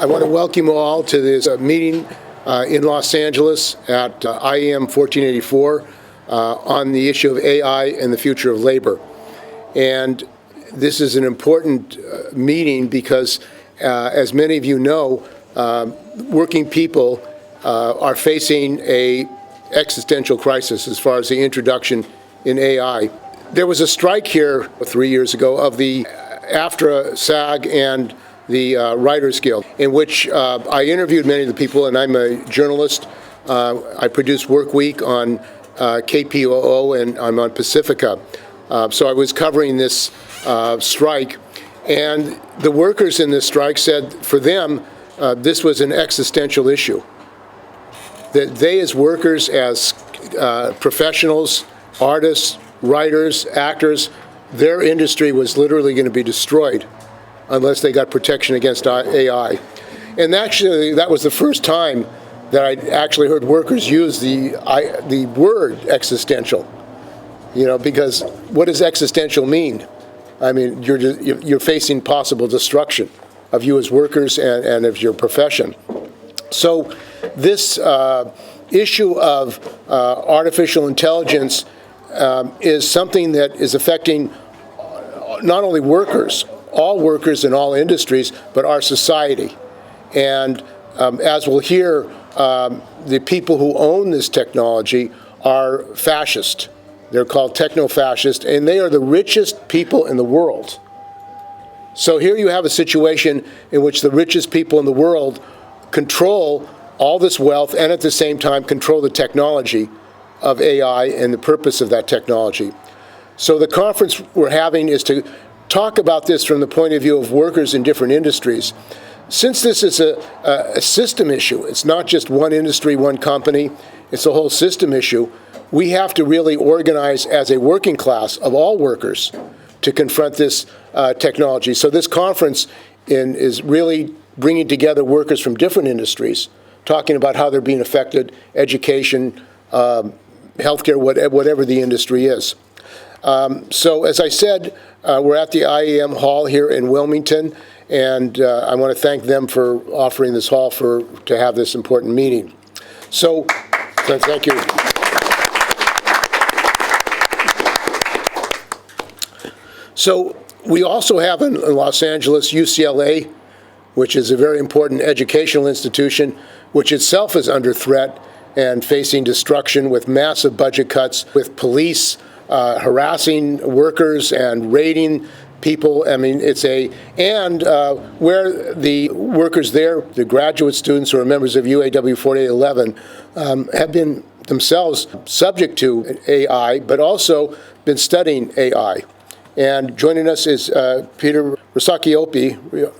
I want to welcome you all to this meeting in Los Angeles at IEM 1484 on the issue of AI and the future of labor. And this is an important meeting because, as many of you know, working people are facing an existential crisis as far as the introduction in AI. There was a strike here 3 years ago of the AFTRA, SAG, and the Writers Guild, in which I interviewed many of the people, and I'm a journalist. I produce Work Week on KPOO, and I'm on Pacifica. So I was covering this strike, and the workers in this strike said for them this was an existential issue. That they as workers, as professionals, artists, writers, actors, their industry was literally going to be destroyed unless they got protection against AI. And actually, that was the first time that I actually heard workers use the word existential. You know, because what does existential mean? I mean, you're facing possible destruction of you as workers and of your profession. So this issue of artificial intelligence is something that is affecting not only workers, all workers in all industries, but our society. And as we'll hear, the people who own this technology are fascist. They're called techno-fascist, and they are the richest people in the world. So here you have a situation in which the richest people in the world control all this wealth and at the same time control the technology of AI and the purpose of that technology. So the conference we're having is to talk about this from the point of view of workers in different industries. Since this is a system issue, it's not just one industry, one company, it's a whole system issue, we have to really organize as a working class of all workers to confront this technology. So this conference is really bringing together workers from different industries, talking about how they're being affected, education, healthcare, whatever the industry is. So as I said, we're at the IEM Hall here in Wilmington, and I want to thank them for offering this hall to have this important meeting. So thank you. So we also have in Los Angeles UCLA, which is a very important educational institution, which itself is under threat and facing destruction with massive budget cuts, with police harassing workers and raiding people. I mean, where the workers there, the graduate students who are members of UAW 4811, have been themselves subject to AI, but also been studying AI. And joining us is Peter Rasakiopi,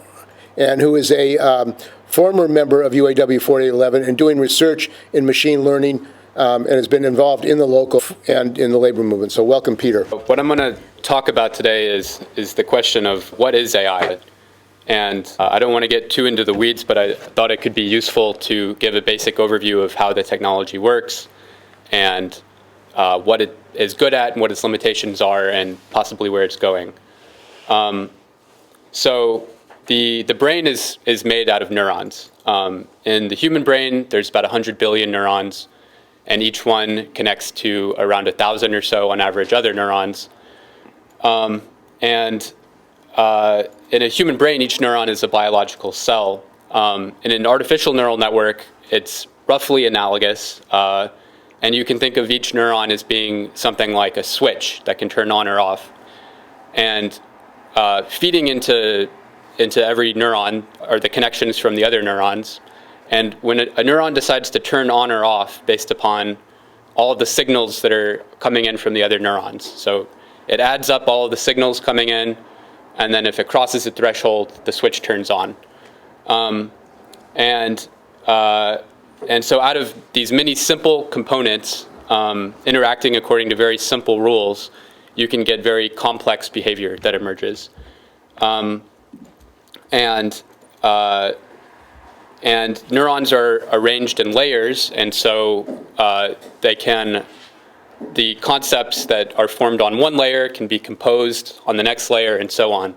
and who is a former member of UAW 4811 and doing research in machine learning and has been involved in the local and in the labor movement. So welcome, Peter. What I'm going to talk about today is the question of what is AI? And I don't want to get too into the weeds, but I thought it could be useful to give a basic overview of how the technology works and what it is good at and what its limitations are and possibly where it's going. So the brain is made out of neurons. In the human brain, there's about 100 billion neurons, and each one connects to around 1,000 or so on average other neurons. And in a human brain, each neuron is a biological cell. In an artificial neural network, it's roughly analogous. And you can think of each neuron as being something like a switch that can turn on or off. And feeding into every neuron are the connections from the other neurons. And when a neuron decides to turn on or off based upon all of the signals that are coming in from the other neurons. So it adds up all of the signals coming in, and then if it crosses the threshold, the switch turns on. And so out of these many simple components interacting according to very simple rules, you can get very complex behavior that emerges. And neurons are arranged in layers, and so they can the concepts that are formed on one layer can be composed on the next layer and so on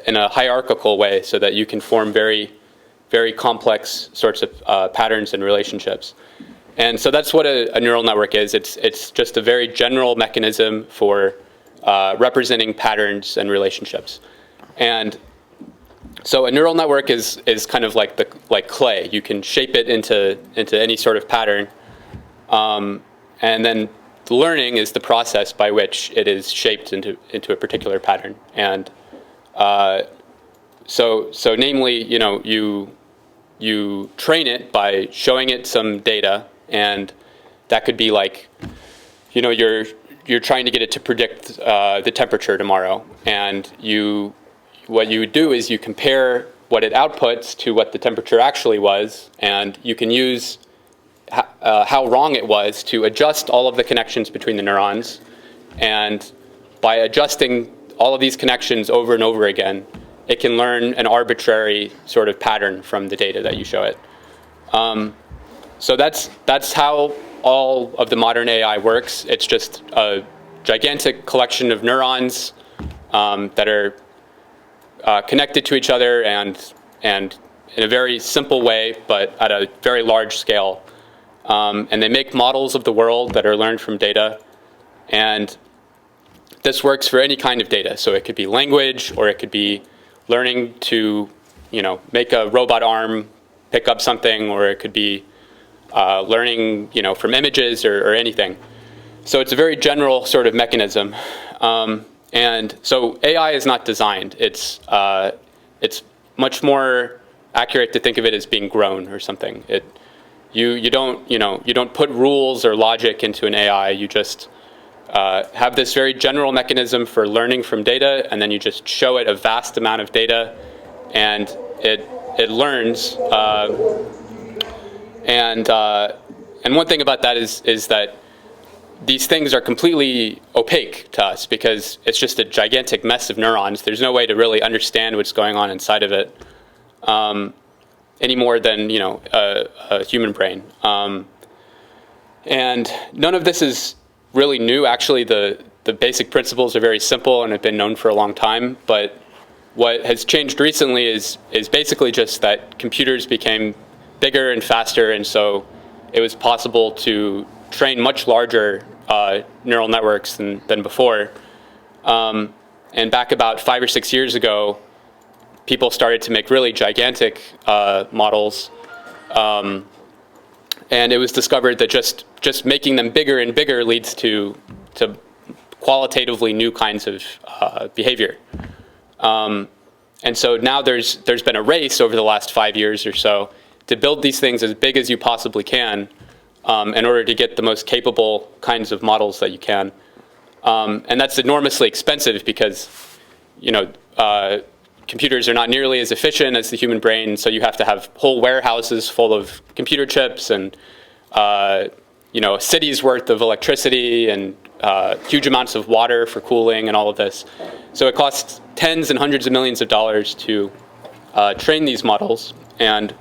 in a hierarchical way so that you can form very, very complex sorts of patterns and relationships. And so that's what a neural network is. It's just a very general mechanism for representing patterns and relationships. And so a neural network is kind of like clay. You can shape it into any sort of pattern. And then learning is the process by which it is shaped into a particular pattern. And so namely, you train it by showing it some data, and that could be like, you're trying to get it to predict the temperature tomorrow, and what you would do is you compare what it outputs to what the temperature actually was, and you can use how wrong it was to adjust all of the connections between the neurons. And by adjusting all of these connections over and over again, it can learn an arbitrary sort of pattern from the data that you show it. So that's how all of the modern AI works. It's just a gigantic collection of neurons that are connected to each other and in a very simple way, but at a very large scale. And they make models of the world that are learned from data. And this works for any kind of data. So it could be language, or it could be learning to, make a robot arm pick up something, or it could be learning, from images or anything. So it's a very general sort of mechanism. And so AI is not designed. It's much more accurate to think of it as being grown or something. You don't put rules or logic into an AI. You just have this very general mechanism for learning from data, and then you just show it a vast amount of data, and it learns. And one thing about that is that these things are completely opaque to us because it's just a gigantic mess of neurons. There's no way to really understand what's going on inside of it, any more than a human brain. And none of this is really new. Actually, the basic principles are very simple and have been known for a long time. But what has changed recently is basically just that computers became bigger and faster, and so it was possible to train much larger neural networks than before. And back about 5 or 6 years ago, people started to make really gigantic models. And it was discovered that just making them bigger and bigger leads to qualitatively new kinds of behavior. And so now there's been a race over the last 5 years or so to build these things as big as you possibly can in order to get the most capable kinds of models that you can. And that's enormously expensive because, computers are not nearly as efficient as the human brain, so you have to have whole warehouses full of computer chips and, a city's worth of electricity and huge amounts of water for cooling and all of this. So it costs tens and hundreds of millions of dollars to train these models. And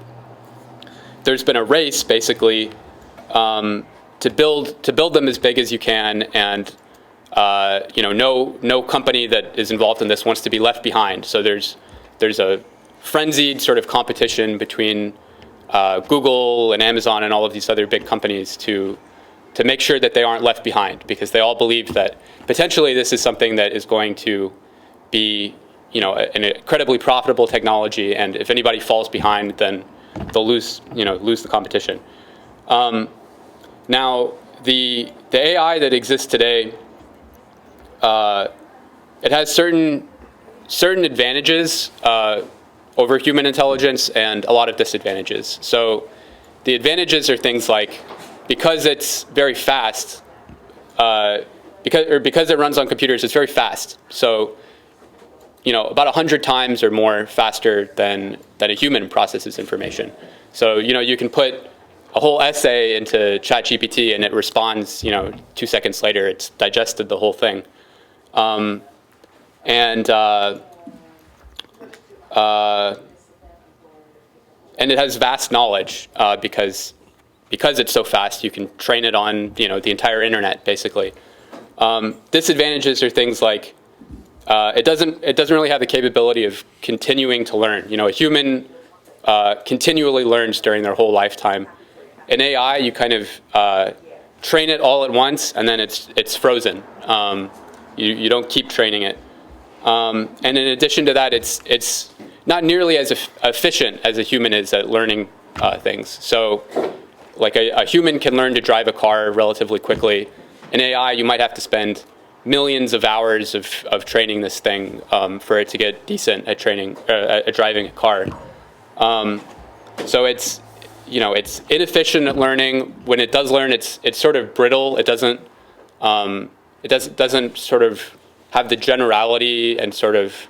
there's been a race, basically, to build them as big as you can, and no company that is involved in this wants to be left behind. So there's a frenzied sort of competition between Google and Amazon and all of these other big companies to make sure that they aren't left behind, because they all believe that potentially this is something that is going to be an incredibly profitable technology, and if anybody falls behind, then they'll lose the competition. Now the AI that exists today, it has certain advantages over human intelligence and a lot of disadvantages. So the advantages are things like, because it's very fast, because it runs on computers, it's very fast. So about 100 times or more faster than a human processes information. So you can put a whole essay into ChatGPT and it responds 2 seconds later. It's digested the whole thing. And it has vast knowledge because because it's so fast, you can train it on the entire internet basically. Disadvantages are things like it doesn't really have the capability of continuing to learn. A human continually learns during their whole lifetime. In AI, you kind of train it all at once, and then it's frozen. You don't keep training it. And in addition to that, it's not nearly as efficient as a human is at learning things. So, like a human can learn to drive a car relatively quickly. In AI, you might have to spend millions of hours of training this thing for it to get decent at driving a car. So it's inefficient at learning. When it does learn, it's sort of brittle. It doesn't sort of have the generality and sort of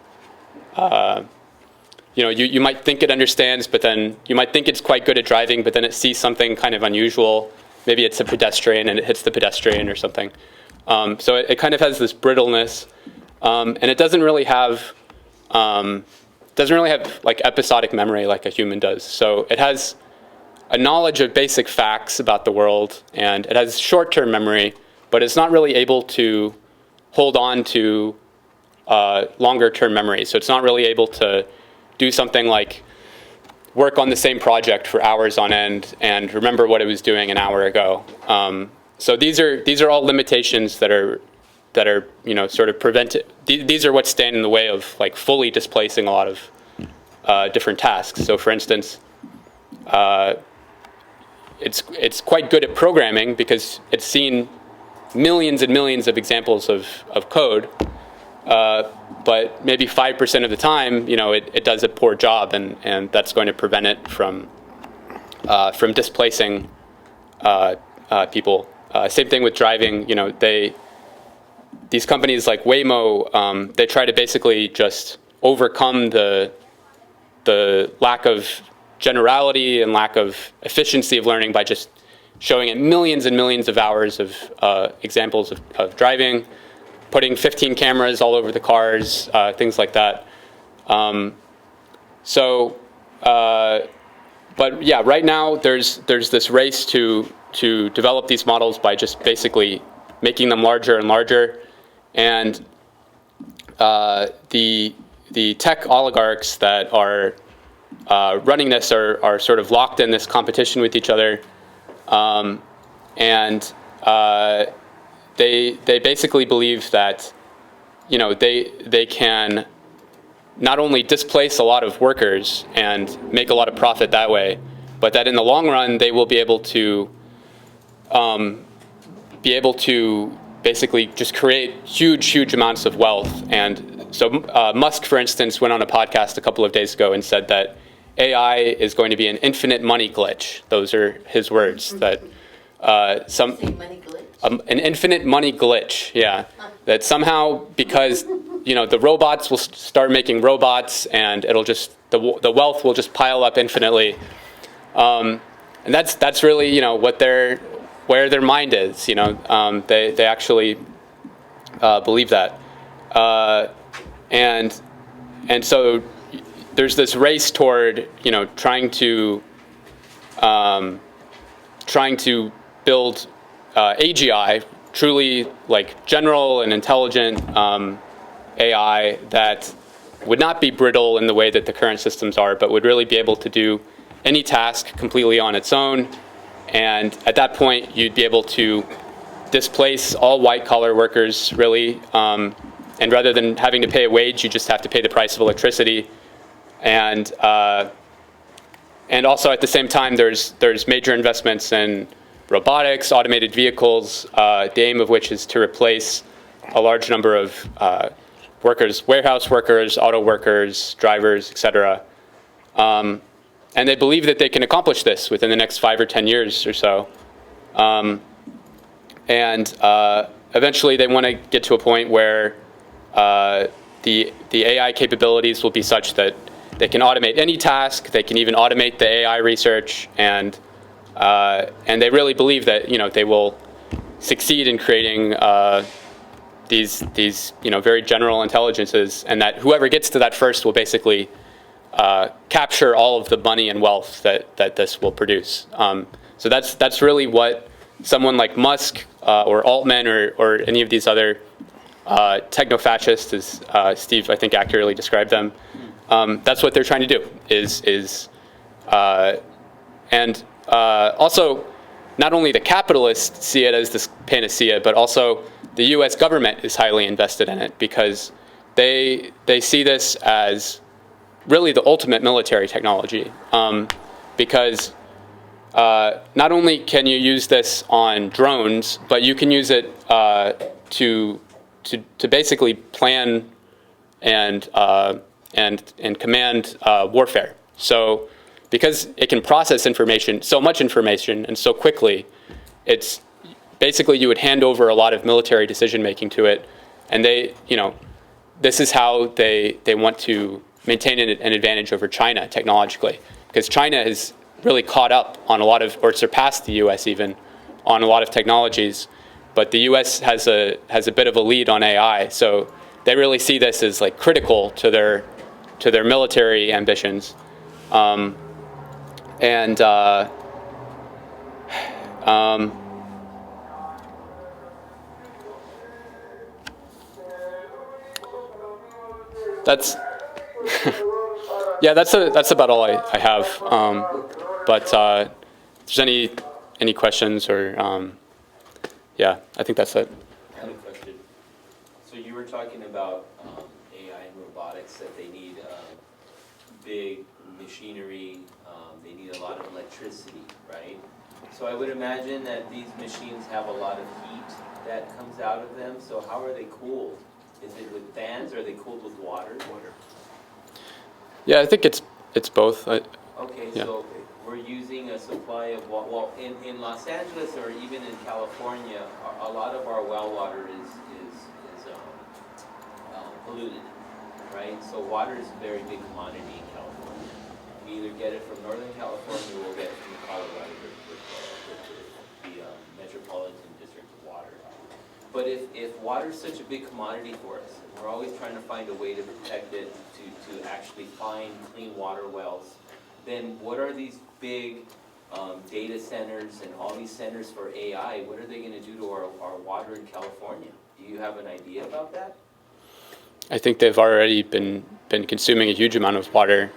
you might think it understands, but then you might think it's quite good at driving, but then it sees something kind of unusual. Maybe it's a pedestrian and it hits the pedestrian or something. So it kind of has this brittleness, and it doesn't really have like episodic memory like a human does. So it has a knowledge of basic facts about the world, and it has short-term memory, but it's not really able to hold on to longer-term memory. So it's not really able to do something like work on the same project for hours on end and remember what it was doing an hour ago. So these are all limitations that are sort of prevented. These are what stand in the way of like fully displacing a lot of different tasks. So for instance, it's quite good at programming because it's seen millions and millions of examples of code, but maybe 5% of the time, it does a poor job, and that's going to prevent it from displacing people. Same thing with driving. These companies like Waymo, they try to basically just overcome the lack of generality and lack of efficiency of learning by just showing it millions and millions of hours of examples of driving, putting 15 cameras all over the cars, things like that. But yeah, right now there's this race to develop these models by just basically making them larger and larger, and the tech oligarchs that are running this are sort of locked in this competition with each other, and they basically believe that they can not only displace a lot of workers and make a lot of profit that way, but that in the long run they will be able to basically just create huge amounts of wealth. And so Musk, for instance, went on a podcast a couple of days ago and said that AI is going to be an infinite money glitch. Those are his words. That an infinite money glitch. Yeah, that somehow because the robots will start making robots, and it'll just the wealth will just pile up infinitely. And that's really where their mind is. They actually believe that, and so there's this race toward trying to build AGI, truly like general and intelligent AI that would not be brittle in the way that the current systems are, but would really be able to do any task completely on its own. And at that point, you'd be able to displace all white-collar workers, really. And rather than having to pay a wage, you just have to pay the price of electricity. And also at the same time, there's major investments in robotics, automated vehicles, the aim of which is to replace a large number of workers, warehouse workers, auto workers, drivers, etc. And they believe that they can accomplish this within the next 5 or 10 years or so. Eventually they want to get to a point where the AI capabilities will be such that they can automate any task, they can even automate the AI research, and they really believe that they will succeed in creating these very general intelligences, and that whoever gets to that first will basically capture all of the money and wealth that this will produce. So that's really what someone like Musk or Altman or any of these other techno-fascists, as Steve, I think, accurately described them, that's what they're trying to do. Also, not only the capitalists see it as this panacea, but also the U.S. government is highly invested in it because they see this as really the ultimate military technology. Because not only can you use this on drones, but you can use it to basically plan and command warfare. So because it can process information, so much information, and so quickly, it's basically you would hand over a lot of military decision making to it, and this is how they want to maintain an advantage over China technologically, because China has really caught up on a lot of, or surpassed the U.S. even on a lot of technologies, but the U.S. has a bit of a lead on AI, so they really see this as like critical to their military ambitions. That's yeah. That's about all I have. But if there's any questions or yeah, I think that's it. I have a question. So you were talking about AI and robotics, that they need big machinery, they need a lot of electricity, right? So I would imagine that these machines have a lot of heat that comes out of them. So how are they cooled? Is it with fans, or are they cooled with water? Yeah, I think it's both. Okay, yeah. So we're using a supply of, well, in Los Angeles or even in California, a lot of our well water is polluted, right? So water is a very big commodity in California. We either get it from Northern California or we'll get it from Colorado with the Metropolitan District of Water. But if water is such a big commodity for us, and we're always trying to find a way to protect it, to actually find clean water wells, then what are these big data centers and all these centers for AI, what are they going to do to our water in California? Do you have an idea about that? I think they've already been consuming a huge amount of water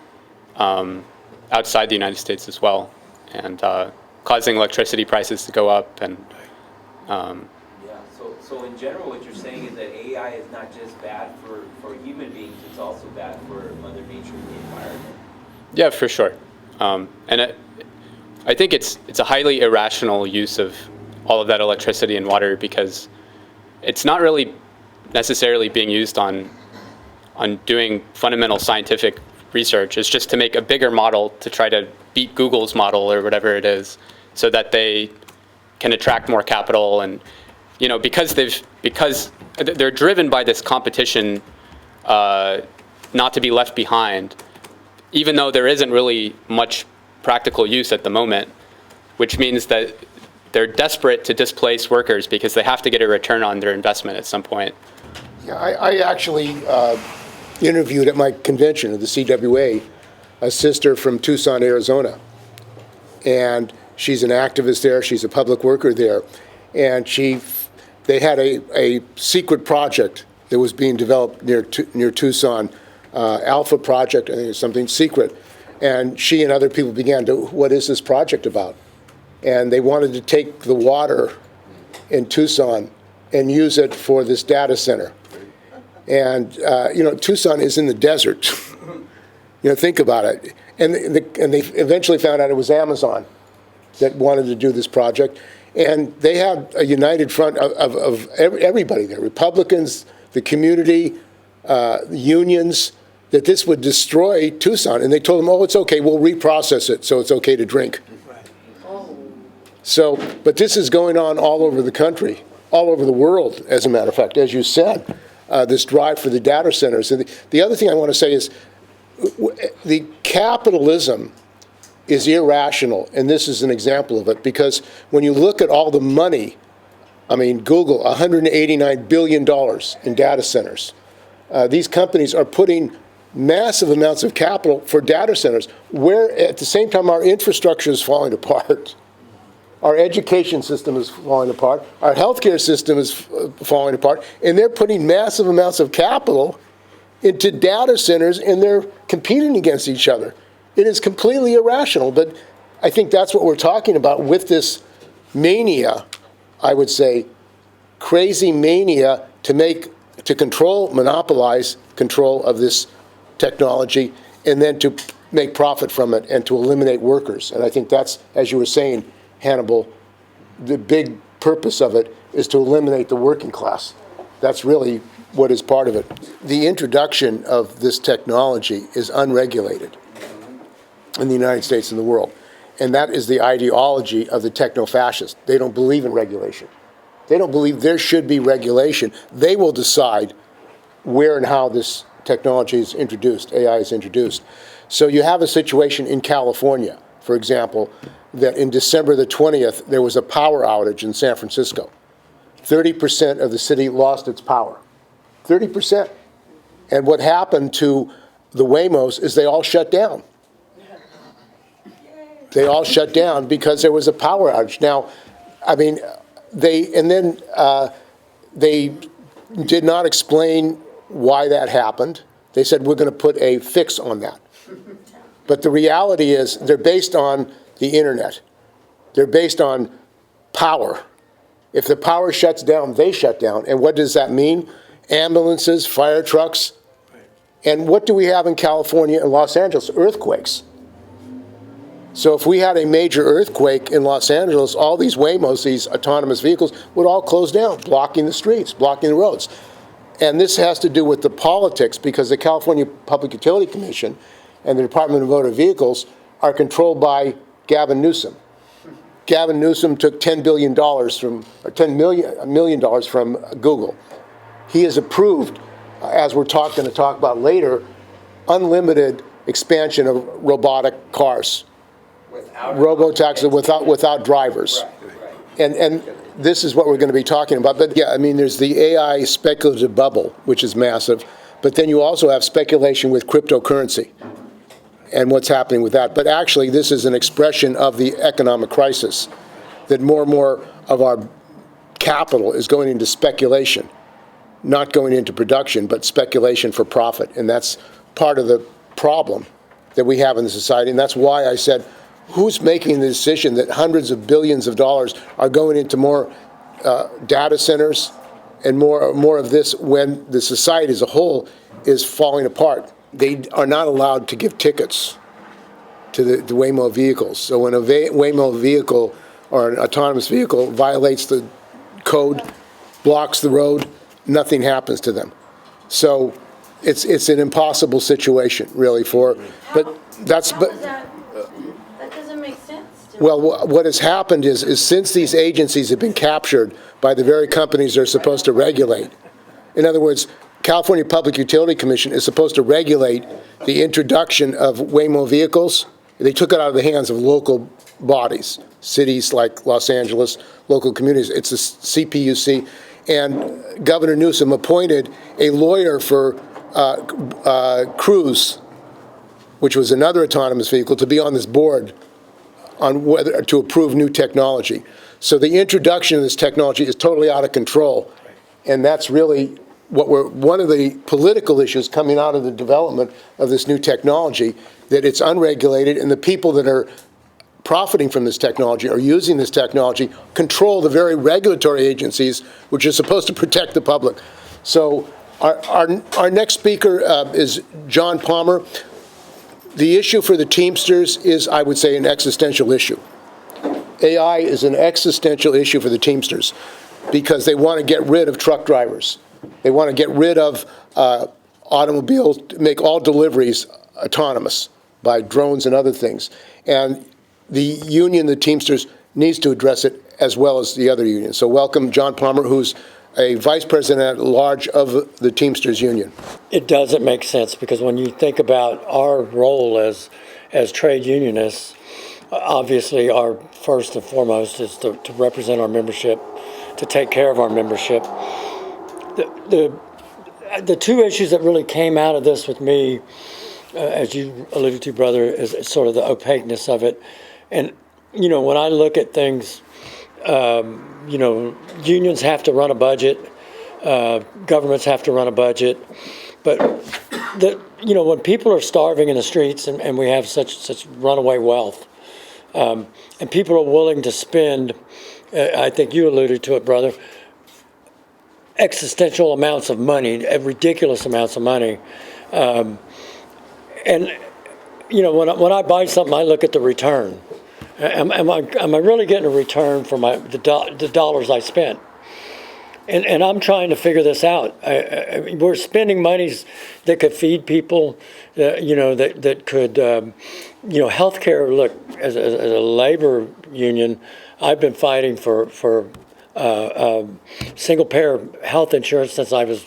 outside the United States as well, and causing electricity prices to go up. And so in general, what you're saying is that AI is not just bad for human beings; it's also bad for Mother Nature and the environment. Yeah, for sure. And I think it's a highly irrational use of all of that electricity and water, because it's not really necessarily being used on doing fundamental scientific research. It's just to make a bigger model to try to beat Google's model or whatever it is, so that they can attract more capital. And because they're driven by this competition not to be left behind, even though there isn't really much practical use at the moment, which means that they're desperate to displace workers because they have to get a return on their investment at some point. Yeah, I actually interviewed at my convention of the CWA a sister from Tucson, Arizona. And she's an activist there. She's a public worker there. And they had a secret project that was being developed near Tucson, Alpha Project, I think it's something secret. And she and other people began to, what is this project about? And they wanted to take the water in Tucson and use it for this data center. And, Tucson is in the desert. Think about it. And they eventually found out it was Amazon that wanted to do this project. And they had a united front of everybody there, Republicans, the community, unions, that this would destroy Tucson. And they told them, oh, it's okay, we'll reprocess it so it's okay to drink. So, but this is going on all over the country, all over the world, as a matter of fact, as you said, this drive for the data centers. And the other thing I want to say is the capitalism is irrational, and this is an example of it, because when you look at all the money, I mean, Google, $189 billion in data centers. These companies are putting massive amounts of capital for data centers, where at the same time our infrastructure is falling apart. Our education system is falling apart. Our healthcare system is falling apart. And they're putting massive amounts of capital into data centers, and they're competing against each other. It is completely irrational. But I think that's what we're talking about with this mania, I would say, crazy mania to monopolize control of this technology, and then to make profit from it and to eliminate workers. And I think that's, as you were saying, Hannibal, the big purpose of it is to eliminate the working class. That's really what is part of it. The introduction of this technology is unregulated in the United States and the world. And that is the ideology of the techno-fascists. They don't believe in regulation. They don't believe there should be regulation. They will decide where and how this technology is introduced, AI is introduced. So you have a situation in California, for example, that in December the 20th, there was a power outage in San Francisco. 30% of the city lost its power. 30%. And what happened to the Waymos is they all shut down. They all shut down because there was a power outage. Now, I mean, they did not explain why that happened. They said, we're going to put a fix on that. But the reality is they're based on the internet. They're based on power. If the power shuts down, they shut down. And what does that mean? Ambulances, fire trucks. And what do we have in California and Los Angeles? Earthquakes. So if we had a major earthquake in Los Angeles, all these Waymos, these autonomous vehicles, would all close down, blocking the streets, blocking the roads. And this has to do with the politics, because the California Public Utility Commission and the Department of Motor Vehicles are controlled by Gavin Newsom. Gavin Newsom took $10 million from Google. He has approved, as we're going to talk about later, unlimited expansion of robotic cars, robotaxis without drivers. And this is what we're going to be talking about. But yeah, I mean, there's the AI speculative bubble, which is massive. But then you also have speculation with cryptocurrency and what's happening with that. But actually, this is an expression of the economic crisis, that more and more of our capital is going into speculation, not going into production, but speculation for profit. And that's part of the problem that we have in the society. And that's why I said, who's making the decision that hundreds of billions of dollars are going into more data centers and more of this, when the society as a whole is falling apart? They are not allowed to give tickets to the Waymo vehicles. So when a Waymo vehicle or an autonomous vehicle violates the code, blocks the road, nothing happens to them. So it's an impossible situation, really, That doesn't make sense to me. Well, what has happened is since these agencies have been captured by the very companies they're supposed to regulate, in other words, California Public Utility Commission is supposed to regulate the introduction of Waymo vehicles. They took it out of the hands of local bodies, cities like Los Angeles, local communities. It's a CPUC. And Governor Newsom appointed a lawyer for Cruise, which was another autonomous vehicle, to be on this board on whether to approve new technology. So the introduction of this technology is totally out of control. And that's really one of the political issues coming out of the development of this new technology, that it's unregulated, and the people that are profiting from this technology or using this technology control the very regulatory agencies which are supposed to protect the public. So our next speaker is John Palmer. The issue for the Teamsters is, I would say, an existential issue. AI is an existential issue for the Teamsters because they want to get rid of truck drivers. They want to get rid of automobiles, make all deliveries autonomous by drones and other things. And the union, the Teamsters, needs to address it as well as the other unions. So welcome John Palmer, who's a vice president at large of the Teamsters Union. It doesn't make sense, because when you think about our role as trade unionists, obviously our first and foremost is to represent our membership, to take care of our membership. The two issues that really came out of this with me, as you alluded to, brother, is sort of the opaqueness of it. And, you know, when I look at things, unions have to run a budget, governments have to run a budget, but when people are starving in the streets and we have such runaway wealth, and people are willing to spend, I think you alluded to it, brother, existential amounts of money, ridiculous amounts of money, and when I buy something, I look at the return. Am I really getting a return for the dollars I spent? And I'm trying to figure this out. We're spending monies that could feed people, that could, healthcare. Look, as a labor union, I've been fighting for single payer health insurance since I was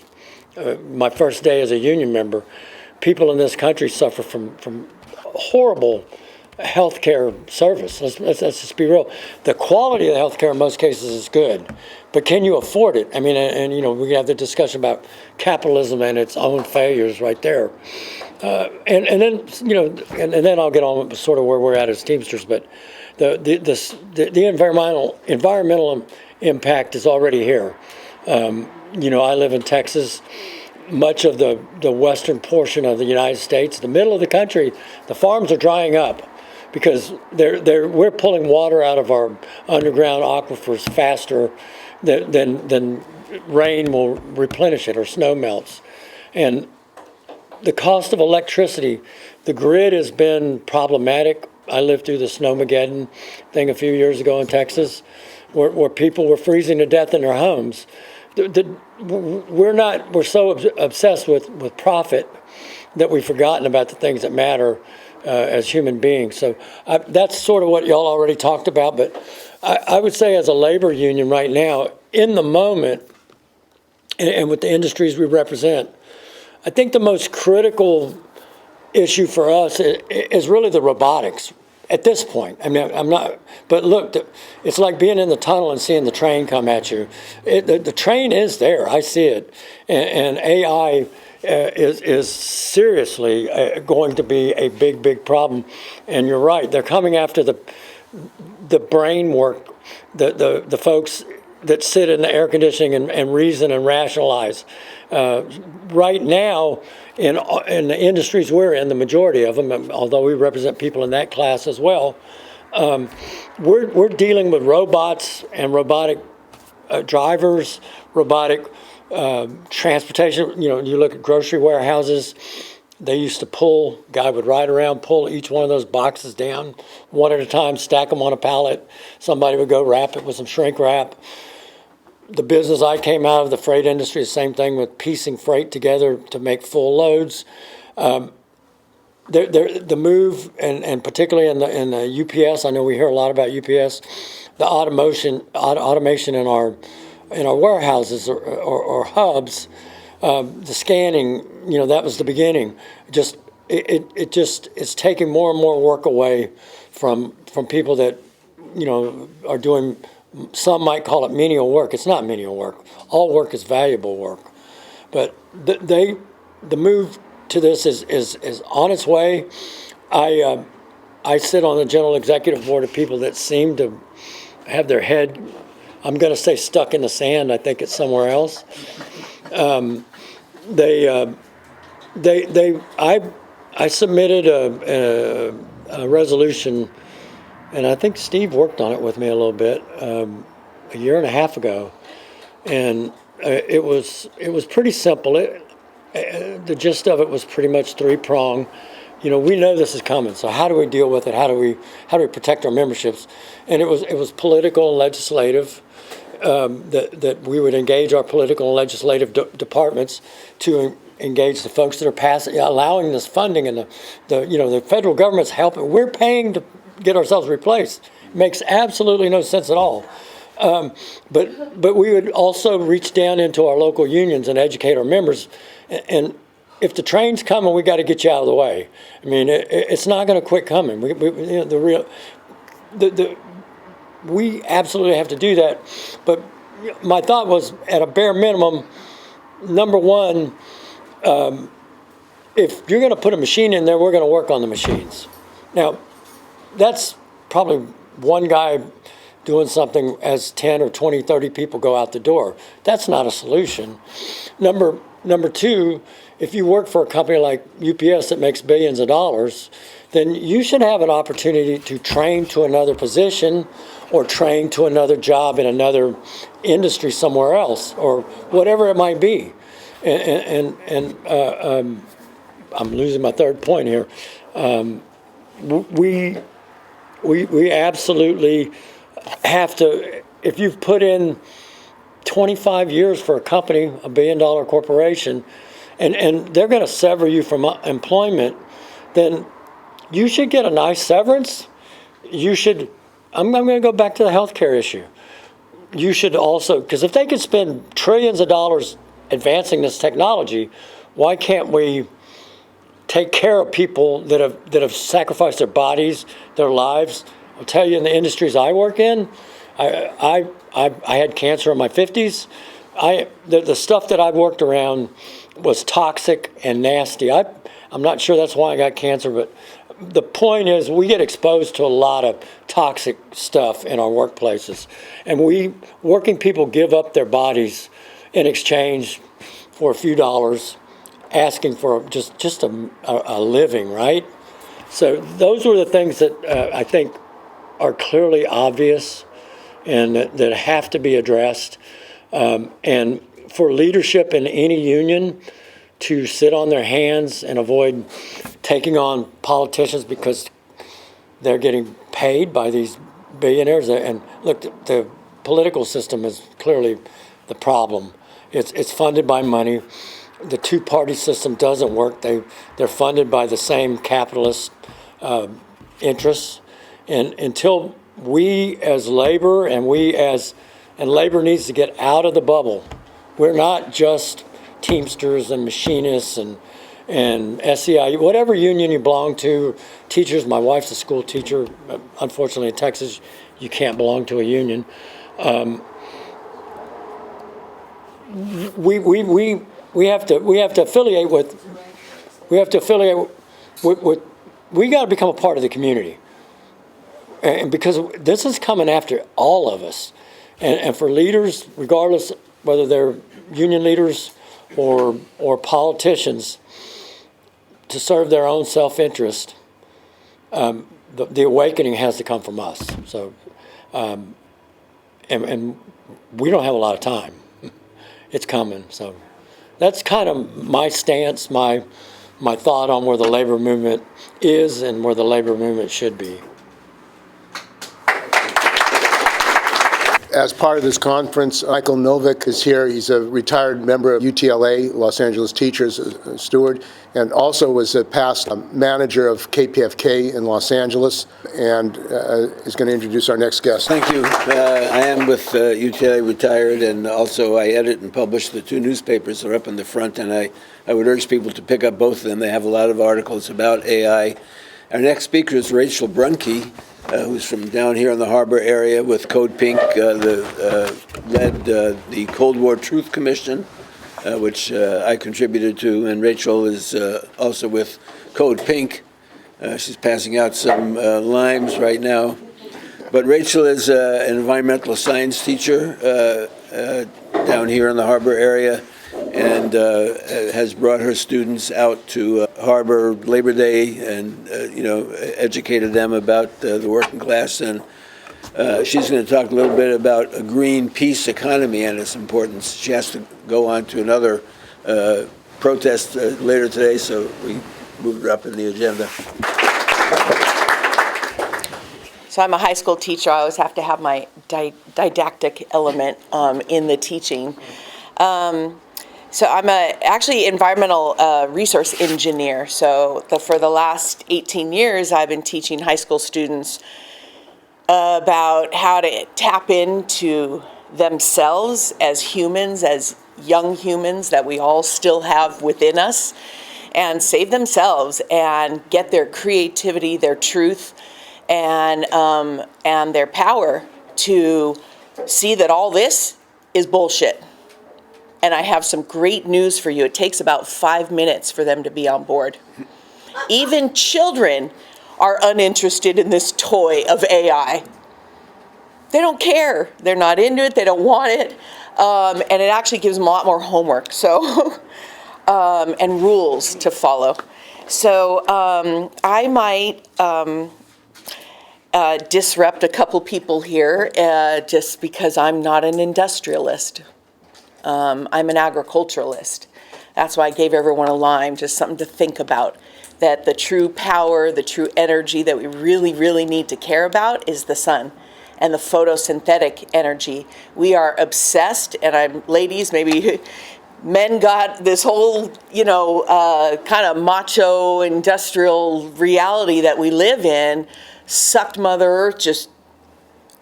my first day as a union member. People in this country suffer from horrible healthcare service. Let's just be real. The quality of the healthcare in most cases is good, but can you afford it? I mean, and we have the discussion about capitalism and its own failures right there. And then I'll get on with sort of where we're at as Teamsters. But the environmental impact is already here. I live in Texas. Much of the western portion of the United States, the middle of the country, the farms are drying up because we're pulling water out of our underground aquifers faster than rain will replenish it or snow melts. And the cost of electricity, the grid has been problematic. I lived through the Snowmageddon thing a few years ago in Texas, where people were freezing to death in their homes. We're so obsessed with profit that we've forgotten about the things that matter as human beings. So that's sort of what y'all already talked about. But I would say as a labor union right now, in the moment, and with the industries we represent, I think the most critical issue for us is really the robotics. At this point, I mean, I'm not, but look, it's like being in the tunnel and seeing the train come at you. The train is there, I see it, and AI is seriously going to be a big problem. And you're right, they're coming after the brain work, the folks that sit in the air conditioning and reason and rationalize. Right now, in the industries we're in, the majority of them, although we represent people in that class as well, we're dealing with robots and robotic drivers, robotic transportation. You look at grocery warehouses. They used to pull, guy would ride around, pull each one of those boxes down one at a time, stack them on a pallet. Somebody would go wrap it with some shrink wrap. The business I came out of, the freight industry, the same thing with piecing freight together to make full loads. The move, and particularly in the UPS, I know we hear a lot about UPS, the automation in our warehouses or hubs, the scanning, that was the beginning. It's taking more and more work away from people that, are doing. Some might call it menial work. It's not menial work. All work is valuable work. But the move to this is on its way. I sit on the general executive board of people that seem to have their head, I'm going to say stuck in the sand. I think it's somewhere else. I submitted a resolution, and I think Steve worked on it with me a little bit a year and a half ago, and it was pretty simple. The gist of it was pretty much three-pronged. We know this is coming, so how do we deal with it? How do we protect our memberships? And it was political and legislative. That we would engage our political and legislative departments to engage the folks that are allowing this funding, and the federal government's helping. We're paying to get ourselves replaced. It makes absolutely no sense at all. But we would also reach down into our local unions and educate our members. And if the train's coming, we got to get you out of the way. I mean, it's not going to quit coming. We absolutely have to do that. But my thought was, at a bare minimum, number one, if you're going to put a machine in there, we're going to work on the machines. Now, that's probably one guy doing something as 10 or 20, 30 people go out the door. That's not a solution. Number two, if you work for a company like UPS that makes billions of dollars, then you should have an opportunity to train to another position or train to another job in another industry somewhere else, or whatever it might be. I'm losing my third point here. We absolutely have to, if you've put in 25 years for a company, a billion-dollar corporation, and they're going to sever you from employment, then you should get a nice severance. You should, I'm going to go back to the healthcare issue. You should also, because if they could spend trillions of dollars advancing this technology, why can't we take care of people that have sacrificed their bodies, their lives? I'll tell you, in the industries I work in, I had cancer in my 50s. The stuff that I've worked around was toxic and nasty. I'm not sure that's why I got cancer, but the point is we get exposed to a lot of toxic stuff in our workplaces. And working people give up their bodies in exchange for a few dollars, asking for just a living, right? So those were the things that I think are clearly obvious and that have to be addressed. And for leadership in any union to sit on their hands and avoid taking on politicians because they're getting paid by these billionaires. And look, the political system is clearly the problem. It's funded by money. The two-party system doesn't work. They're funded by the same capitalist interests. And until we as labor and labor needs to get out of the bubble. We're not just Teamsters and machinists and SEI, whatever union you belong to, teachers. My wife's a school teacher. Unfortunately, in Texas, you can't belong to a union. We have to affiliate with. We have to affiliate with. We got to become a part of the community, and because this is coming after all of us, and for leaders, regardless whether they're union leaders or politicians, to serve their own self-interest, the awakening has to come from us. So, and we don't have a lot of time. It's coming. So that's kind of my stance, my thought on where the labor movement is and where the labor movement should be. As part of this conference, Michael Novick is here. He's a retired member of UTLA, Los Angeles Teachers Steward, and also was a past manager of KPFK in Los Angeles, and is going to introduce our next guest. Thank you. I am with UTLA retired, and also I edit and publish the two newspapers that are up in the front, and I would urge people to pick up both of them. They have a lot of articles about AI. Our next speaker is Rachel Brunke, who's from down here in the harbor area with Code Pink, led the Cold War Truth Commission, which I contributed to, and Rachel is also with Code Pink. She's passing out some limes right now. But Rachel is an environmental science teacher down here in the harbor area, and has brought her students out to Harbor Labor Day and educated them about the working class. And she's going to talk a little bit about a green peace economy and its importance. She has to go on to another protest later today, so we moved her up in the agenda. So I'm a high school teacher. I always have to have my didactic element in the teaching. So I'm actually environmental resource engineer. So for the last 18 years, I've been teaching high school students about how to tap into themselves as humans, as young humans that we all still have within us, and save themselves and get their creativity, their truth, and their power to see that all this is bullshit. And I have some great news for you. It takes about 5 minutes for them to be on board. Even children are uninterested in this toy of AI. they don't care. They're not into it. They don't want it. And it actually gives them a lot more homework. So, and rules to follow. So I might disrupt a couple people here just because I'm not an industrialist. I'm an agriculturalist. That's why I gave everyone a lime, just something to think about. That the true power, the true energy that we really, really need to care about is the sun and the photosynthetic energy. We are obsessed, and ladies, maybe men got this whole, kind of macho industrial reality that we live in, sucked Mother Earth just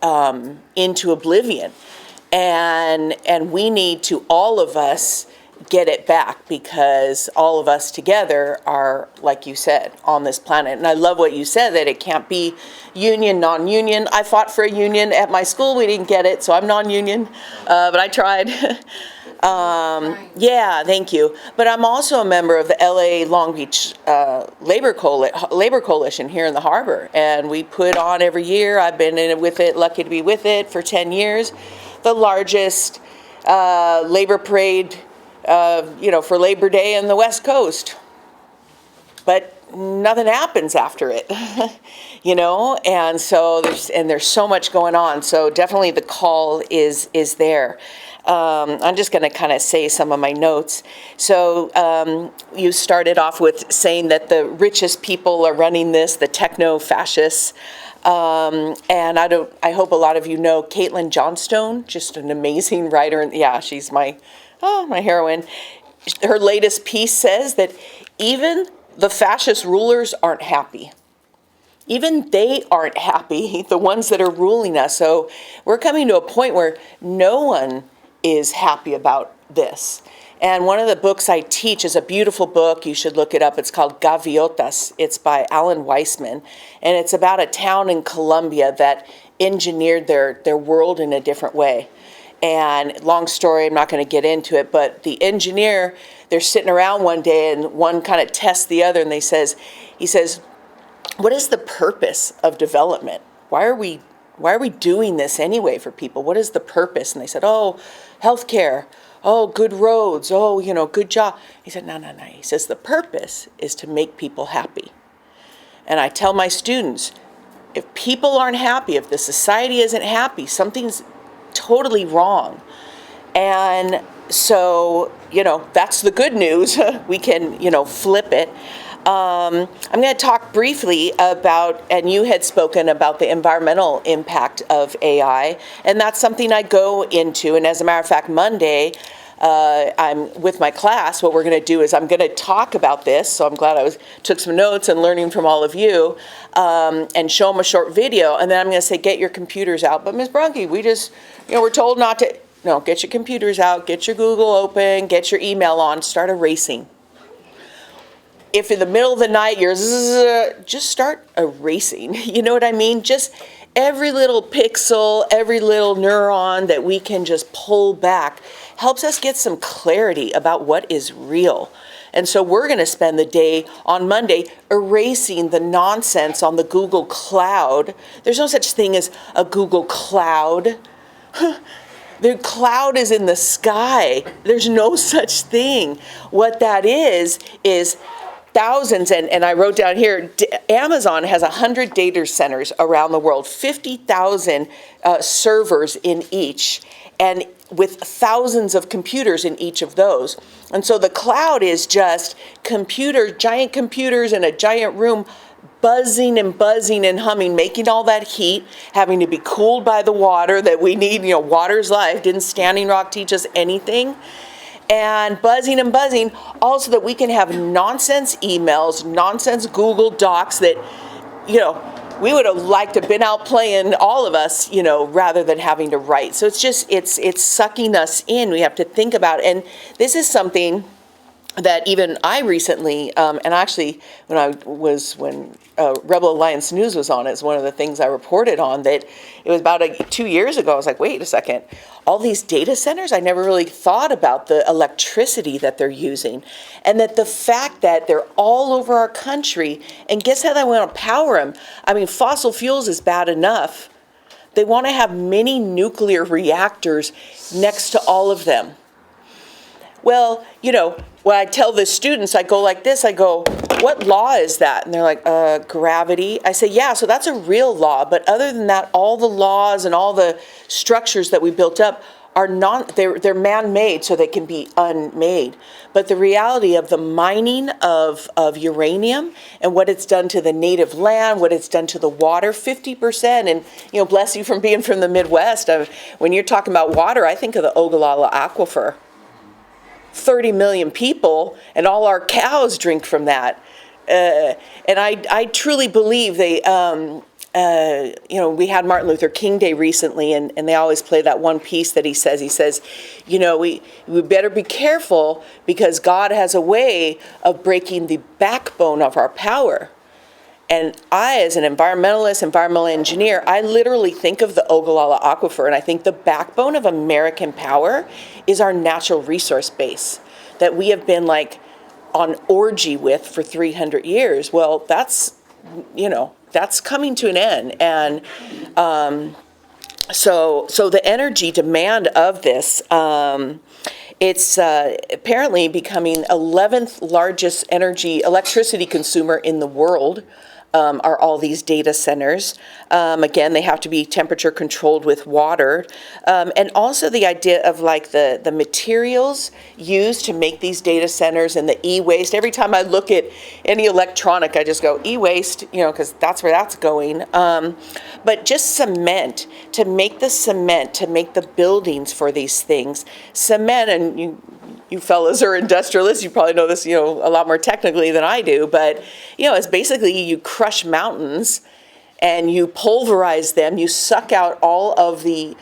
into oblivion. And we need to, all of us, get it back, because all of us together are, like you said, on this planet. And I love what you said, that it can't be union, non-union. I fought for a union at my school. We didn't get it, so I'm non-union, but I tried. Yeah, thank you. But I'm also a member of the LA Long Beach Labor Coalition here in the harbor. And we put on every year. I've been in it with it, lucky to be with it for 10 years. The largest labor parade for Labor Day in the West Coast. But nothing happens after it, and so there's so much going on. So definitely the call is there. I'm just going to kind of say some of my notes. So you started off with saying that the richest people are running this, the Techno Fascists. And I hope a lot of you know Caitlin Johnstone, just an amazing writer. And yeah, she's my heroine. Her latest piece says that even the fascist rulers aren't happy. Even they aren't happy, the ones that are ruling us. So we're coming to a point where no one is happy about this. And one of the books I teach is a beautiful book. You should look it up. It's called Gaviotas. It's by Alan Weissman. And it's about a town in Colombia that engineered their world in a different way. And long story, I'm not going to get into it, but the engineer, they're sitting around one day and one kind of tests the other, and he says, what is the purpose of development? Why are we doing this anyway for people? What is the purpose? And they said, oh, healthcare, oh, good roads, oh, good job. He said, no. He says, the purpose is to make people happy. And I tell my students, if people aren't happy, if the society isn't happy, something's totally wrong. And so, that's the good news. We can, flip it. I'm going to talk briefly about, and you had spoken about the environmental impact of AI, and that's something I go into. And as a matter of fact, Monday, I'm with my class. What we're going to do is I'm going to talk about this. So I'm glad took some notes and learning from all of you, and show them a short video. And then I'm going to say, get your computers out. But Ms. Brunke, we just, we're told not to. No, get your computers out, get your Google open, get your email on, start erasing. If in the middle of the night you're just start erasing. You know what I mean? Just every little pixel, every little neuron that we can just pull back helps us get some clarity about what is real. And so we're going to spend the day on Monday erasing the nonsense on the Google Cloud. There's no such thing as a Google Cloud. The cloud is in the sky. There's no such thing. What that is thousands, and I wrote down here, Amazon has 100 data centers around the world, 50,000 servers in each, and with thousands of computers in each of those. And so the cloud is just giant computers in a giant room, buzzing and buzzing and humming, making all that heat, having to be cooled by the water that we need. Water's life. Didn't Standing Rock teach us anything? And buzzing and buzzing, also that we can have nonsense emails, nonsense Google Docs that, we would have liked to have been out playing, all of us, rather than having to write. So it's sucking us in. We have to think about it. And this is something that even I recently, and actually when Rebel Alliance News was on, it's one of the things I reported on, that it was about 2 years ago. I was like, wait a second, all these data centers, I never really thought about the electricity that they're using, and that the fact that they're all over our country, and guess how they want to power them? I mean, fossil fuels is bad enough, They want to have mini nuclear reactors next to all of them. Well, when I tell the students, I go like this, I go, what law is that? And they're like, gravity. I say, yeah, so that's a real law. But other than that, all the laws and all the structures that we built up are they're man-made, so they can be unmade. But the reality of the mining of uranium and what it's done to the native land, what it's done to the water, 50%. And, bless you from being from the Midwest. When you're talking about water, I think of the ARLA-LA aquifer. 30 million people, and all our cows drink from that. And I truly believe they, we had Martin Luther King Day recently, and they always play that one piece that he says, we better be careful because God has a way of breaking the backbone of our power. And I, as an environmentalist, environmental engineer, I literally think of the ARLA-LA aquifer, and I think the backbone of American power is our natural resource base that we have been like on orgy with for 300 years. Well, that's coming to an end. And so the energy demand of this, it's apparently becoming 11th largest electricity consumer in the world. Are all these data centers. Again, they have to be temperature controlled with water. And also the idea of like the materials used to make these data centers and the e-waste. Every time I look at any electronic, I just go e-waste, because that's where that's going. But just cement, to make the buildings for these things. Cement, and you fellas are industrialists, you probably know this, a lot more technically than I do, but, it's basically you crush mountains and you pulverize them, you suck out all of the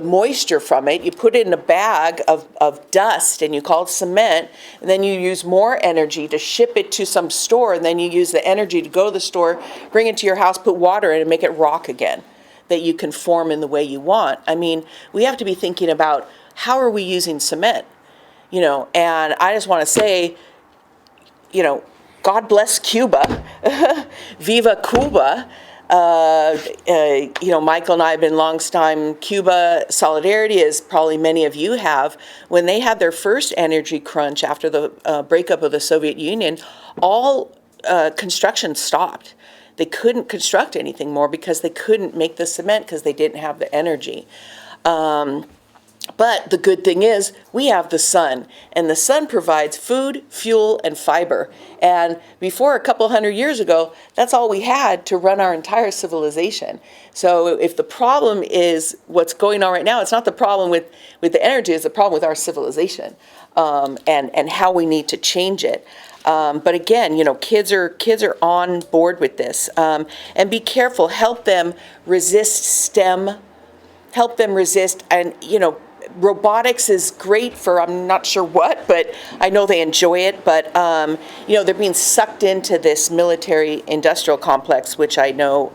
moisture from it, you put it in a bag of dust and you call it cement, and then you use more energy to ship it to some store, and then you use the energy to go to the store, bring it to your house, put water in it, and make it rock again, that you can form in the way you want. I mean, we have to be thinking about how are we using cement? And I just want to say, God bless Cuba. Viva Cuba. Michael and I have been longtime Cuba solidarity, as probably many of you have. When they had their first energy crunch after the breakup of the Soviet Union, all construction stopped. They couldn't construct anything more because they couldn't make the cement because they didn't have the energy. But the good thing is we have the sun, and the sun provides food, fuel, and fiber. And before a couple hundred years ago, that's all we had to run our entire civilization. So if the problem is what's going on right now, it's not the problem with the energy, it's the problem with our civilization, and how we need to change it. But again, kids are on board with this. And be careful, help them resist STEM, help them resist, and robotics is great for I'm not sure what, but I know they enjoy it. But they're being sucked into this military industrial complex, which I know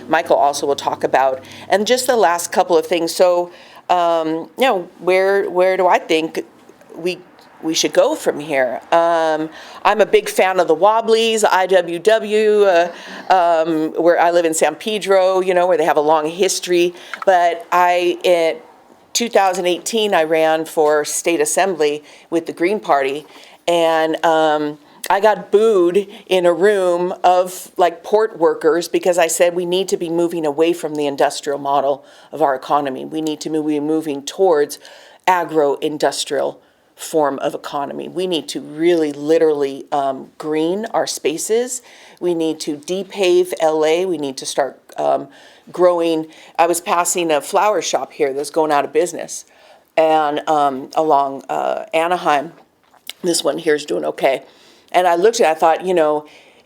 Michael also will talk about. And just the last couple of things. So where do I think we should go from here? I'm a big fan of the Wobblies, IWW, where I live in San Pedro, where they have a long history. But in 2018, I ran for state assembly with the Green Party, and I got booed in a room of like port workers because I said we need to be moving away from the industrial model of our economy. We need to be moving towards agro-industrial form of economy. We need to really literally green our spaces. We need to depave LA. We need to start growing. I was passing a flower shop here that's going out of business, and along Anaheim, this one here is doing okay. And I looked at it, I thought,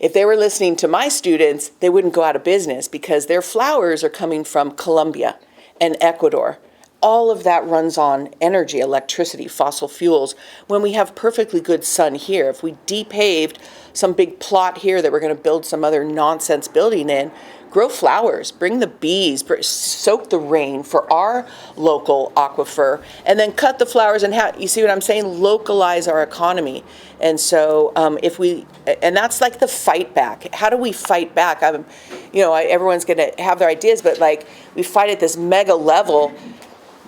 if they were listening to my students, they wouldn't go out of business because their flowers are coming from Colombia and Ecuador. All of that runs on energy, electricity, fossil fuels, when we have perfectly good sun here. If we depaved some big plot here that we're going to build some other nonsense building in, grow flowers, bring the bees, soak the rain for our local aquifer, and then cut the flowers and you see what I'm saying? Localize our economy. And so and that's like the fight back. How do we fight back? Everyone's going to have their ideas, but like we fight at this mega level.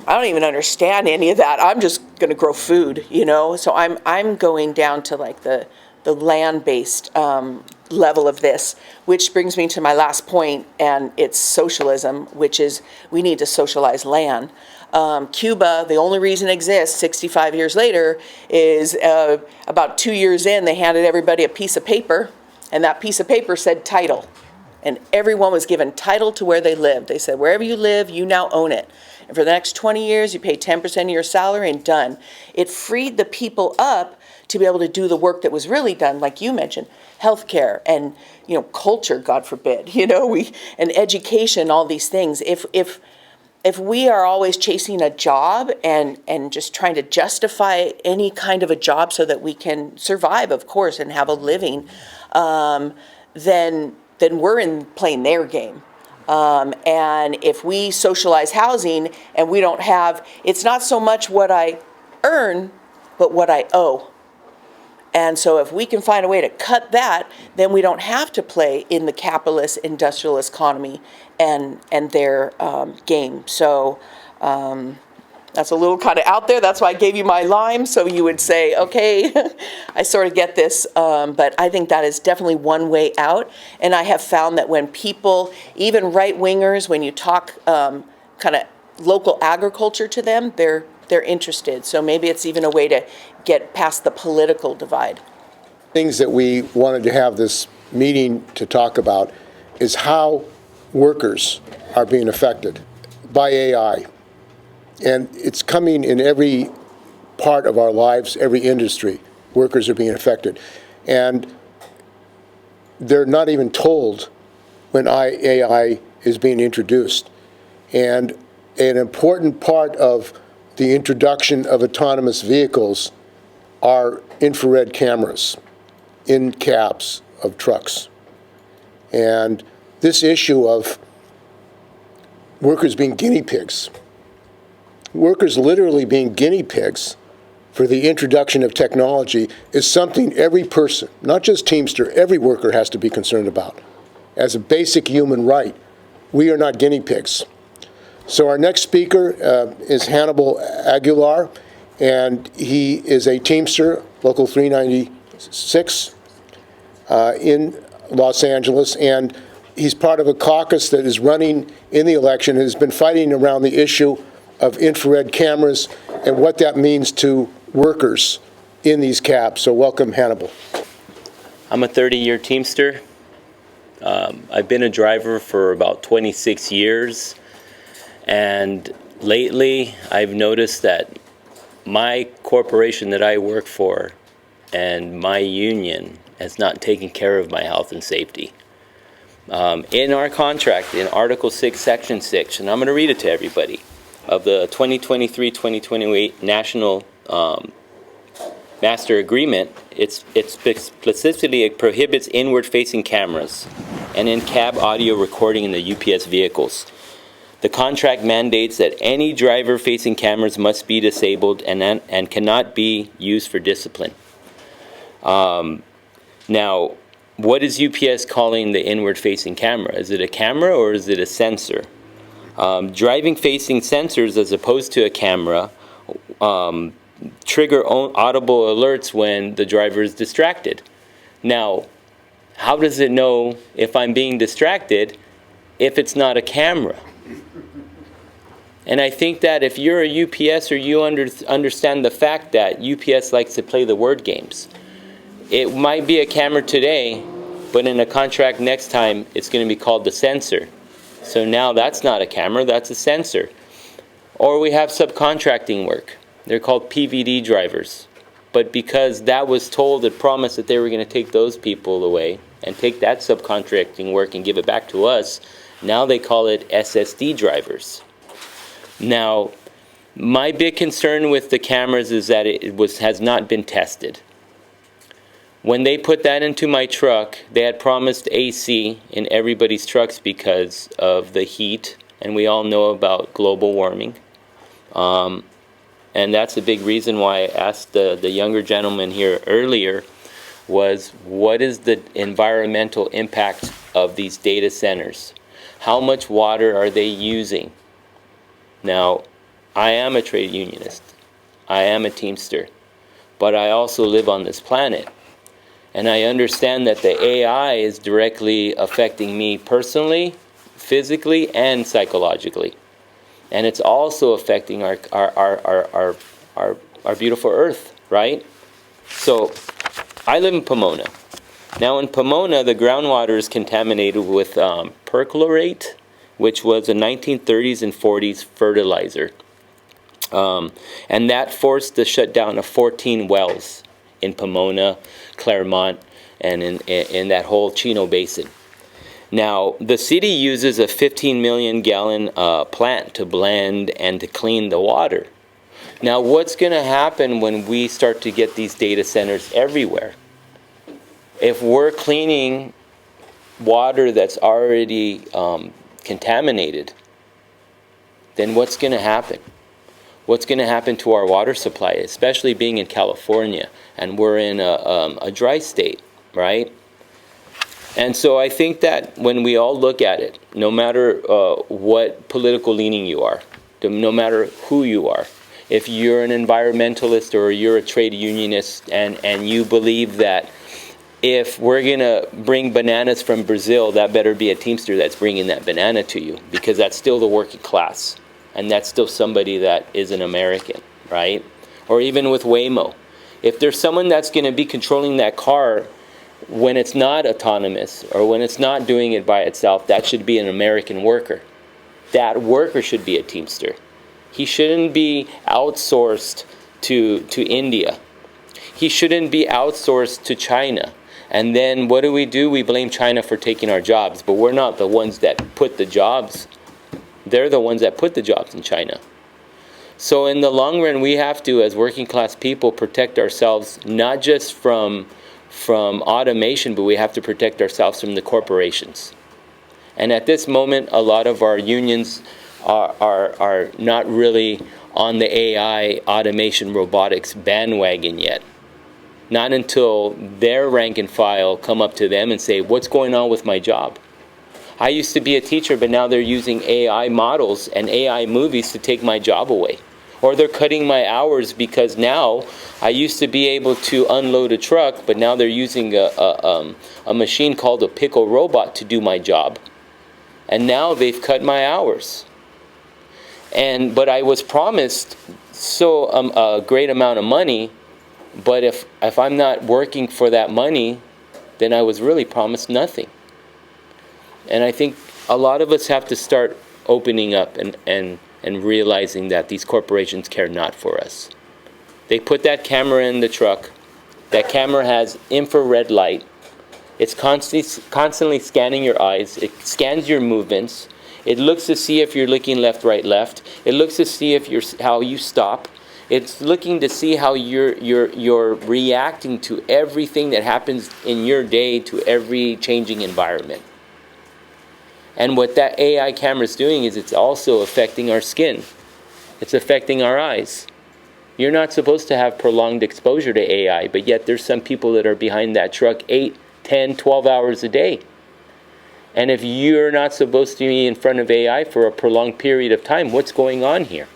I don't even understand any of that. I'm just going to grow food, So I'm going down to like the land-based level of this, which brings me to my last point, and it's socialism, which is we need to socialize land. Cuba, the only reason it exists 65 years later is about 2 years in, they handed everybody a piece of paper, and that piece of paper said title. And everyone was given title to where they lived. They said, wherever you live, you now own it. And for the next 20 years, you pay 10% of your salary and done. It freed the people up to be able to do the work that was really done, like you mentioned, healthcare and, culture, God forbid, and education, all these things. If we are always chasing a job and just trying to justify any kind of a job so that we can survive, of course, and have a living, then we're playing their game. And if we socialize housing and we don't have, it's not so much what I earn, but what I owe. And so if we can find a way to cut that, then we don't have to play in the capitalist industrialist economy and their game. So that's a little kind of out there. That's why I gave you my lime, so you would say, okay, I sort of get this. But I think that is definitely one way out. And I have found that when people, even right-wingers, when you talk kind of local agriculture to them, they're interested. So maybe it's even a way to get past the political divide. Things that we wanted to have this meeting to talk about is how workers are being affected by AI. And it's coming in every part of our lives, every industry. Workers are being affected. And they're not even told when AI is being introduced. And an important part of the introduction of autonomous vehicles are infrared cameras in cabs of trucks. And this issue of workers being guinea pigs, workers literally being guinea pigs for the introduction of technology, is something every person, not just Teamster, every worker has to be concerned about. As a basic human right, we are not guinea pigs. So our next speaker is Hannibal Aguilar, and he is a Teamster, Local 396, in Los Angeles, and he's part of a caucus that is running in the election and has been fighting around the issue of infrared cameras and what that means to workers in these cabs. So welcome, Hannibal. I'm a 30-year Teamster. I've been a driver for about 26 years. And lately, I've noticed that my corporation that I work for and my union has not taken care of my health and safety. In our contract, in Article 6, Section 6, and I'm going to read it to everybody, of the 2023-2028 National Master Agreement, it specifically prohibits inward-facing cameras and in-cab audio recording in the UPS vehicles. The contract mandates that any driver-facing cameras must be disabled and cannot be used for discipline. Now, what is UPS calling the inward-facing camera? Is it a camera or is it a sensor? Driving-facing sensors, as opposed to a camera, trigger audible alerts when the driver is distracted. Now, how does it know if I'm being distracted if it's not a camera? And I think that if you're a UPSer, you understand the fact that UPS likes to play the word games. It might be a camera today, but in a contract next time, it's going to be called the sensor. So now that's not a camera, that's a sensor. Or we have subcontracting work. They're called PVD drivers. But because that was told and promised that they were going to take those people away and take that subcontracting work and give it back to us, now they call it SSD drivers. Now, my big concern with the cameras is that it has not been tested. When they put that into my truck, they had promised AC in everybody's trucks because of the heat, and we all know about global warming. And that's a big reason why I asked the younger gentleman here earlier was, what is the environmental impact of these data centers? How much water are they using? Now, I am a trade unionist. I am a Teamster. But I also live on this planet. And I understand that the AI is directly affecting me personally, physically, and psychologically. And it's also affecting our beautiful Earth, right? So, I live in Pomona. Now in Pomona, the groundwater is contaminated with perchlorate, which was a 1930s and 40s fertilizer. And that forced the shutdown of 14 wells in Pomona, Claremont, and in that whole Chino Basin. Now, the city uses a 15 million gallon plant to blend and to clean the water. Now, what's going to happen when we start to get these data centers everywhere? If we're cleaning water that's already contaminated, then what's going to happen? What's going to happen to our water supply, especially being in California, and we're in a dry state, right? And so I think that when we all look at it, no matter what political leaning you are, no matter who you are, if you're an environmentalist or you're a trade unionist and you believe that if we're going to bring bananas from Brazil, that better be a Teamster that's bringing that banana to you, because that's still the working class. And that's still somebody that is an American, right? Or even with Waymo. If there's someone that's going to be controlling that car when it's not autonomous or when it's not doing it by itself, that should be an American worker. That worker should be a Teamster. He shouldn't be outsourced to India. He shouldn't be outsourced to China. And then what do? We blame China for taking our jobs, but we're not the ones that put the jobs. They're the ones that put the jobs in China. So in the long run, we have to, as working class people, protect ourselves not just from automation, but we have to protect ourselves from the corporations. And at this moment, a lot of our unions are not really on the AI, automation, robotics bandwagon yet. Not until their rank and file come up to them and say, what's going on with my job? I used to be a teacher, but now they're using AI models and AI movies to take my job away. Or they're cutting my hours because now I used to be able to unload a truck, but now they're using a machine called a pickle robot to do my job. And now they've cut my hours. But I was promised a great amount of money, but if I'm not working for that money, then I was really promised nothing. And I think a lot of us have to start opening up and realizing that these corporations care not for us. They put that camera in the truck. That camera has infrared light. It's constantly scanning your eyes. It scans your movements. It looks to see if you're looking left, right, left. It looks to see how you stop. It's looking to see how you're reacting to everything that happens in your day, to every changing environment. And what that AI camera is doing is it's also affecting our skin. It's affecting our eyes. You're not supposed to have prolonged exposure to AI, but yet there's some people that are behind that truck 8, 10, 12 hours a day. And if you're not supposed to be in front of AI for a prolonged period of time, what's going on here?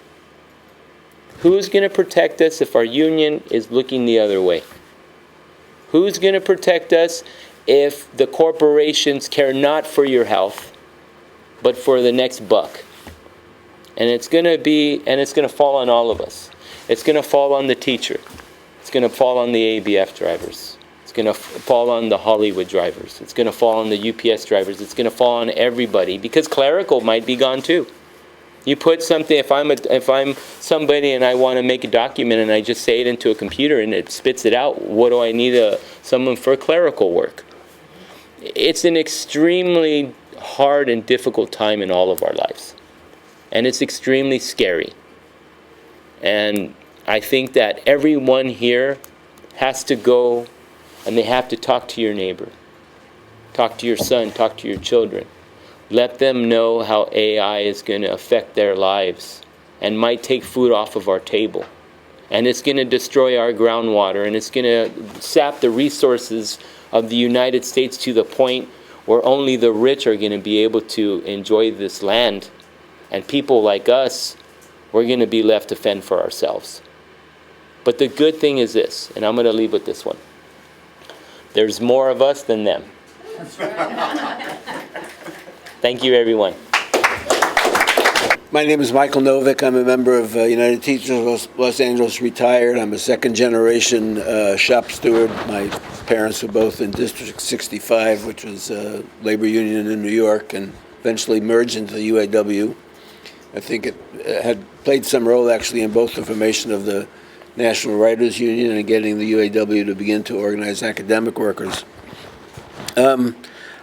Who's going to protect us if our union is looking the other way? Who's going to protect us if the corporations care not for your health, but for the next buck? And it's going to fall on all of us. It's going to fall on the teacher. It's going to fall on the ABF drivers. It's going to fall on the Hollywood drivers. It's going to fall on the UPS drivers. It's going to fall on everybody, because clerical might be gone too. You put something, if I'm somebody and I want to make a document and I just say it into a computer and it spits it out, what do I need someone for clerical work? It's an extremely hard and difficult time in all of our lives. And it's extremely scary. And I think that everyone here has to go and they have to talk to your neighbor, talk to your son, talk to your children. Let them know how AI is going to affect their lives and might take food off of our table. And it's going to destroy our groundwater, and it's going to sap the resources of the United States to the point where only the rich are going to be able to enjoy this land. And people like us, we're going to be left to fend for ourselves. But the good thing is this, and I'm going to leave with this one. There's more of us than them. Thank you, everyone. My name is Michael Novick. I'm a member of United Teamsters of Los Angeles, retired. I'm a second-generation shop steward. My parents were both in District 65, which was a labor union in New York, and eventually merged into the UAW. I think it had played some role, actually, in both the formation of the National Writers Union and getting the UAW to begin to organize academic workers.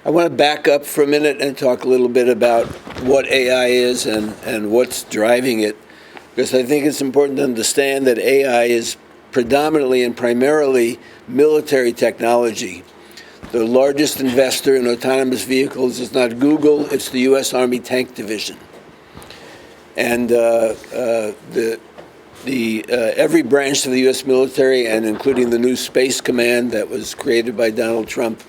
I want to back up for a minute and talk a little bit about what AI is and what's driving it, because I think it's important to understand that AI is predominantly and primarily military technology. The largest investor in autonomous vehicles is not Google, it's the U.S. Army Tank Division. And every branch of the U.S. military, and including the new Space Command that was created by Donald Trump,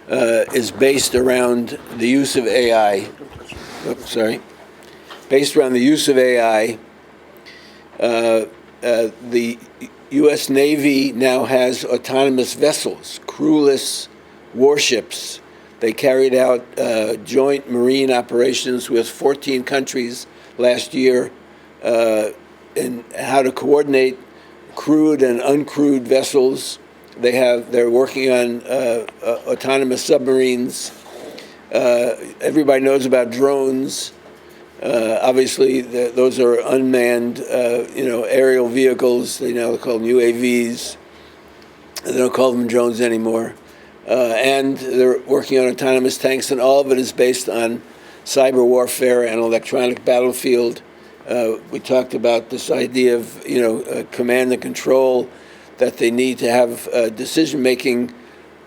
is based around the use of AI. Based around the use of AI. The U.S. Navy now has autonomous vessels, crewless warships. They carried out joint marine operations with 14 countries last year in how to coordinate crewed and uncrewed vessels. They're working on autonomous submarines. Everybody knows about drones. Obviously, those are unmanned, aerial vehicles. They now call them UAVs. They don't call them drones anymore. And they're working on autonomous tanks, and all of it is based on cyber warfare and electronic battlefield. We talked about this idea of, command and control, that they need to have decision-making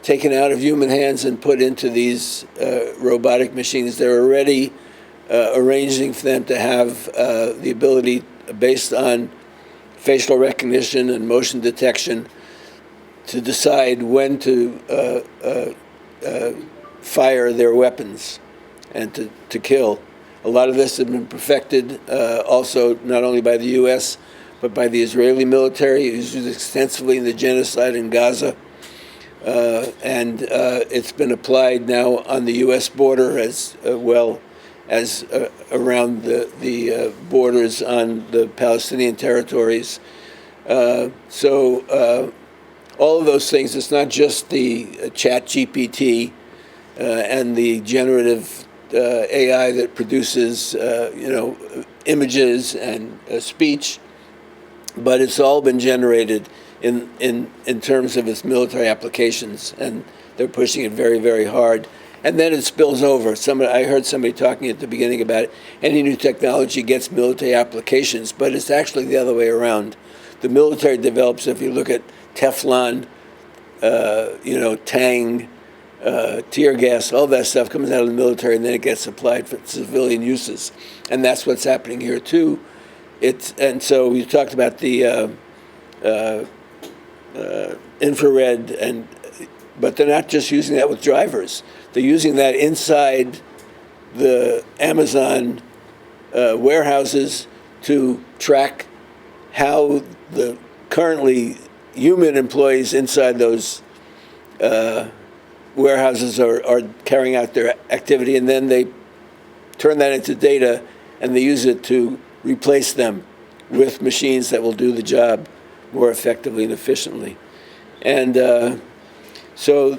taken out of human hands and put into these robotic machines. They're already arranging for them to have the ability, based on facial recognition and motion detection, to decide when to fire their weapons and to kill. A lot of this has been perfected also not only by the U.S., but by the Israeli military. It's used extensively in the genocide in Gaza. And it's been applied now on the U.S. border as well as around the borders on the Palestinian territories. So all of those things, it's not just the chat GPT and the generative AI that produces, images and speech, but it's all been generated in terms of its military applications, and they're pushing it very, very hard. And then it spills over. I heard somebody talking at the beginning about it. Any new technology gets military applications, but it's actually the other way around. The military develops, if you look at Teflon, Tang, tear gas, all that stuff comes out of the military, and then it gets applied for civilian uses. And that's what's happening here, too. And so we talked about the infrared, but they're not just using that with drivers. They're using that inside the Amazon warehouses to track how the currently human employees inside those warehouses are carrying out their activity, and then they turn that into data, and they use it to replace them with machines that will do the job more effectively and efficiently. And so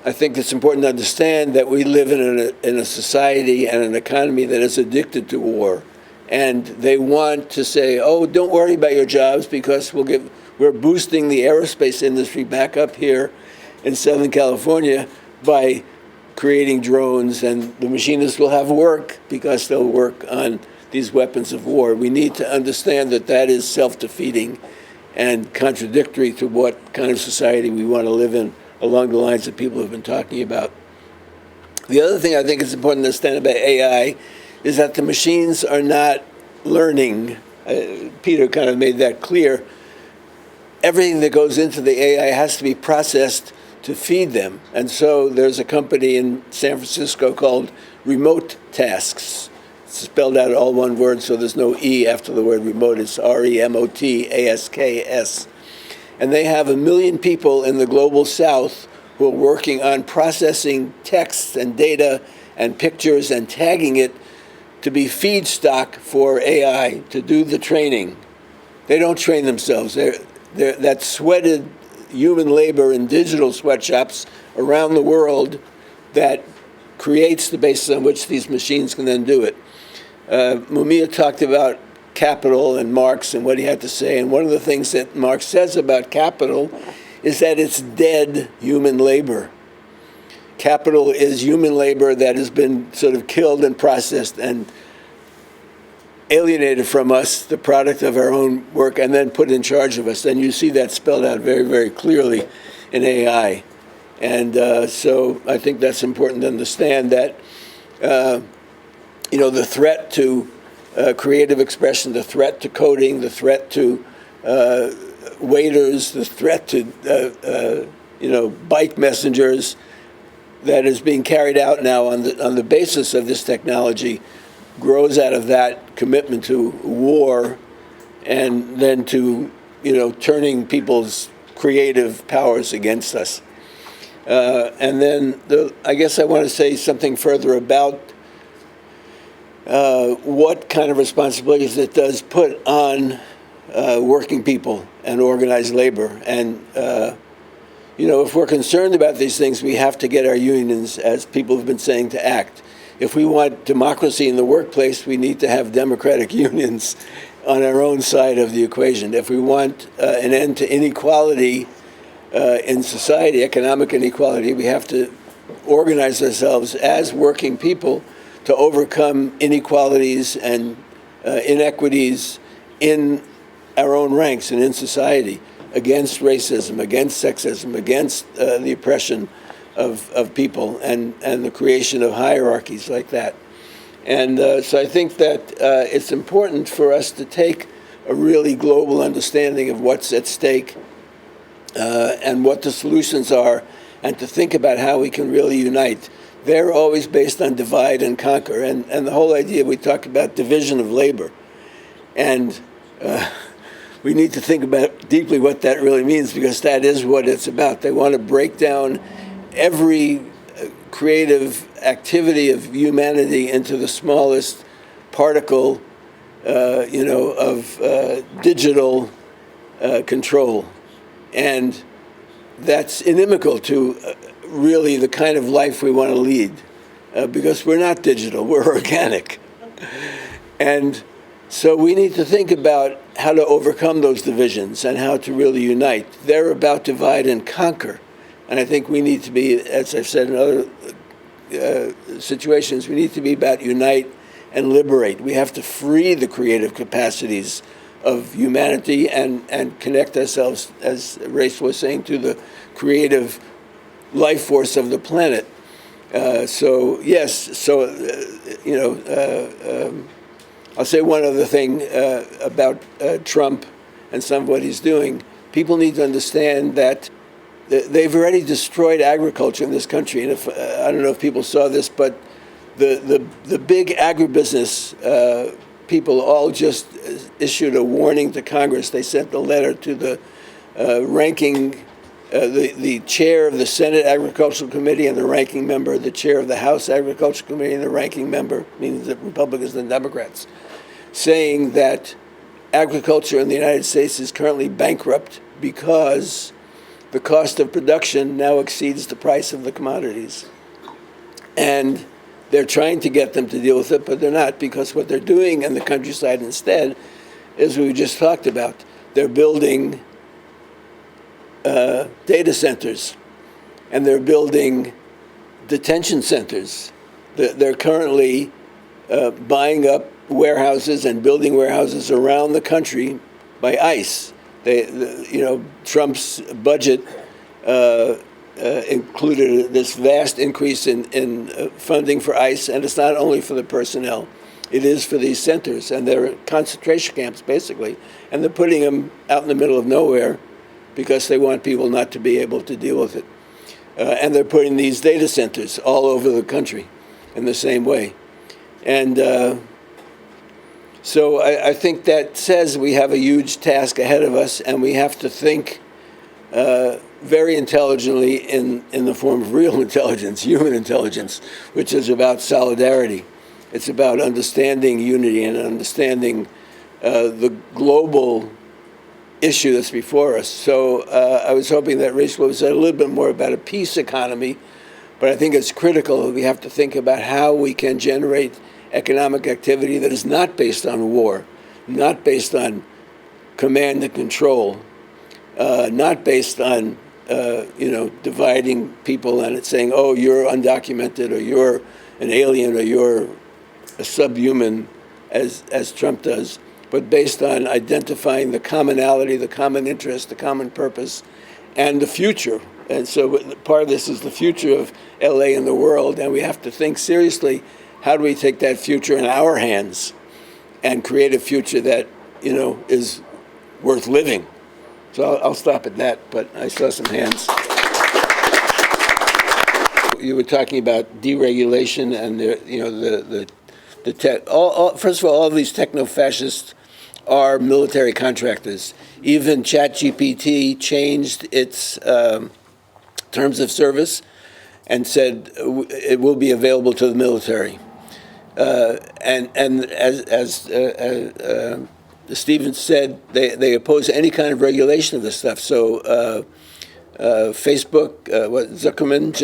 I think it's important to understand that we live in a society and an economy that is addicted to war. And they want to say, oh, don't worry about your jobs, because we're boosting the aerospace industry back up here in Southern California by creating drones, and the machinists will have work because they'll work on these weapons of war. We need to understand that that is self-defeating, and contradictory to what kind of society we want to live in, along the lines that people have been talking about. The other thing I think is important to understand about AI is that the machines are not learning. Peter kind of made that clear. Everything that goes into the AI has to be processed to feed them. And so there's a company in San Francisco called Remote Tasks. It's spelled out all one word, so there's no E after the word remote. It's REMOTASKS. And they have 1 million people in the global south who are working on processing text and data and pictures and tagging it to be feedstock for AI to do the training. They don't train themselves. That's sweated human labor in digital sweatshops around the world that creates the basis on which these machines can then do it. Mumia talked about capital and Marx and what he had to say, and one of the things that Marx says about capital is that it's dead human labor. Capital is human labor that has been sort of killed and processed and alienated from us, the product of our own work, and then put in charge of us. And you see that spelled out very, very clearly in AI. And so I think that's important to understand that, the threat to creative expression, the threat to coding, the threat to waiters, the threat to, bike messengers that is being carried out now on the basis of this technology grows out of that commitment to war and then to, turning people's creative powers against us. And then I guess I want to say something further about what kind of responsibilities it does put on working people and organized labor. And, if we're concerned about these things, we have to get our unions, as people have been saying, to act. If we want democracy in the workplace, we need to have democratic unions on our own side of the equation. If we want an end to inequality in society, economic inequality, we have to organize ourselves as working people to overcome inequalities and inequities in our own ranks and in society, against racism, against sexism, against the oppression of people and the creation of hierarchies like that. And so I think that it's important for us to take a really global understanding of what's at stake and what the solutions are, and to think about how we can really unite. They're always based on divide and conquer, and the whole idea, we talk about division of labor. And we need to think about deeply what that really means, because that is what it's about. They want to break down every creative activity of humanity into the smallest particle, of digital control. And that's inimical to really the kind of life we want to lead, because we're not digital, we're organic. And so we need to think about how to overcome those divisions and how to really unite. They're about divide and conquer. And I think we need to be, as I've said in other situations, we need to be about unite and liberate. We have to free the creative capacities of humanity and connect ourselves, as Race was saying, to the creative life force of the planet. I'll say one other thing about Trump and some of what he's doing. People need to understand that they've already destroyed agriculture in this country. And if I don't know if people saw this, but the big agribusiness people all just issued a warning to Congress. They sent a letter to the the chair of the Senate Agricultural Committee and the ranking member, the chair of the House Agricultural Committee and the ranking member, meaning the Republicans and Democrats, saying that agriculture in the United States is currently bankrupt because the cost of production now exceeds the price of the commodities. And they're trying to get them to deal with it, but they're not, because what they're doing in the countryside instead is what we just talked about. They're building data centers, and they're building detention centers. They're currently buying up warehouses and building warehouses around the country by ICE, Trump's budget included this vast increase in funding for ICE, and it's not only for the personnel. It is for these centers, and they're concentration camps, basically, and they're putting them out in the middle of nowhere because they want people not to be able to deal with it. And they're putting these data centers all over the country in the same way. And so I think that says we have a huge task ahead of us, and we have to think very intelligently in the form of real intelligence, human intelligence, which is about solidarity. It's about understanding unity and understanding the global issue that's before us. So I was hoping that Rachel would say a little bit more about a peace economy, but I think it's critical that we have to think about how we can generate economic activity that is not based on war, not based on command and control, not based on dividing people and it's saying, oh, you're undocumented, or you're an alien, or you're a subhuman, as Trump does, but based on identifying the commonality, the common interest, the common purpose, and the future. And so part of this is the future of LA and the world, and we have to think seriously, how do we take that future in our hands and create a future that, is worth living? So I'll stop at that, but I saw some hands. You were talking about deregulation and first of all of these techno-fascists are military contractors. Even ChatGPT changed its terms of service and said it will be available to the military. And as Stephen said, they oppose any kind of regulation of this stuff. So Facebook, Zuckerman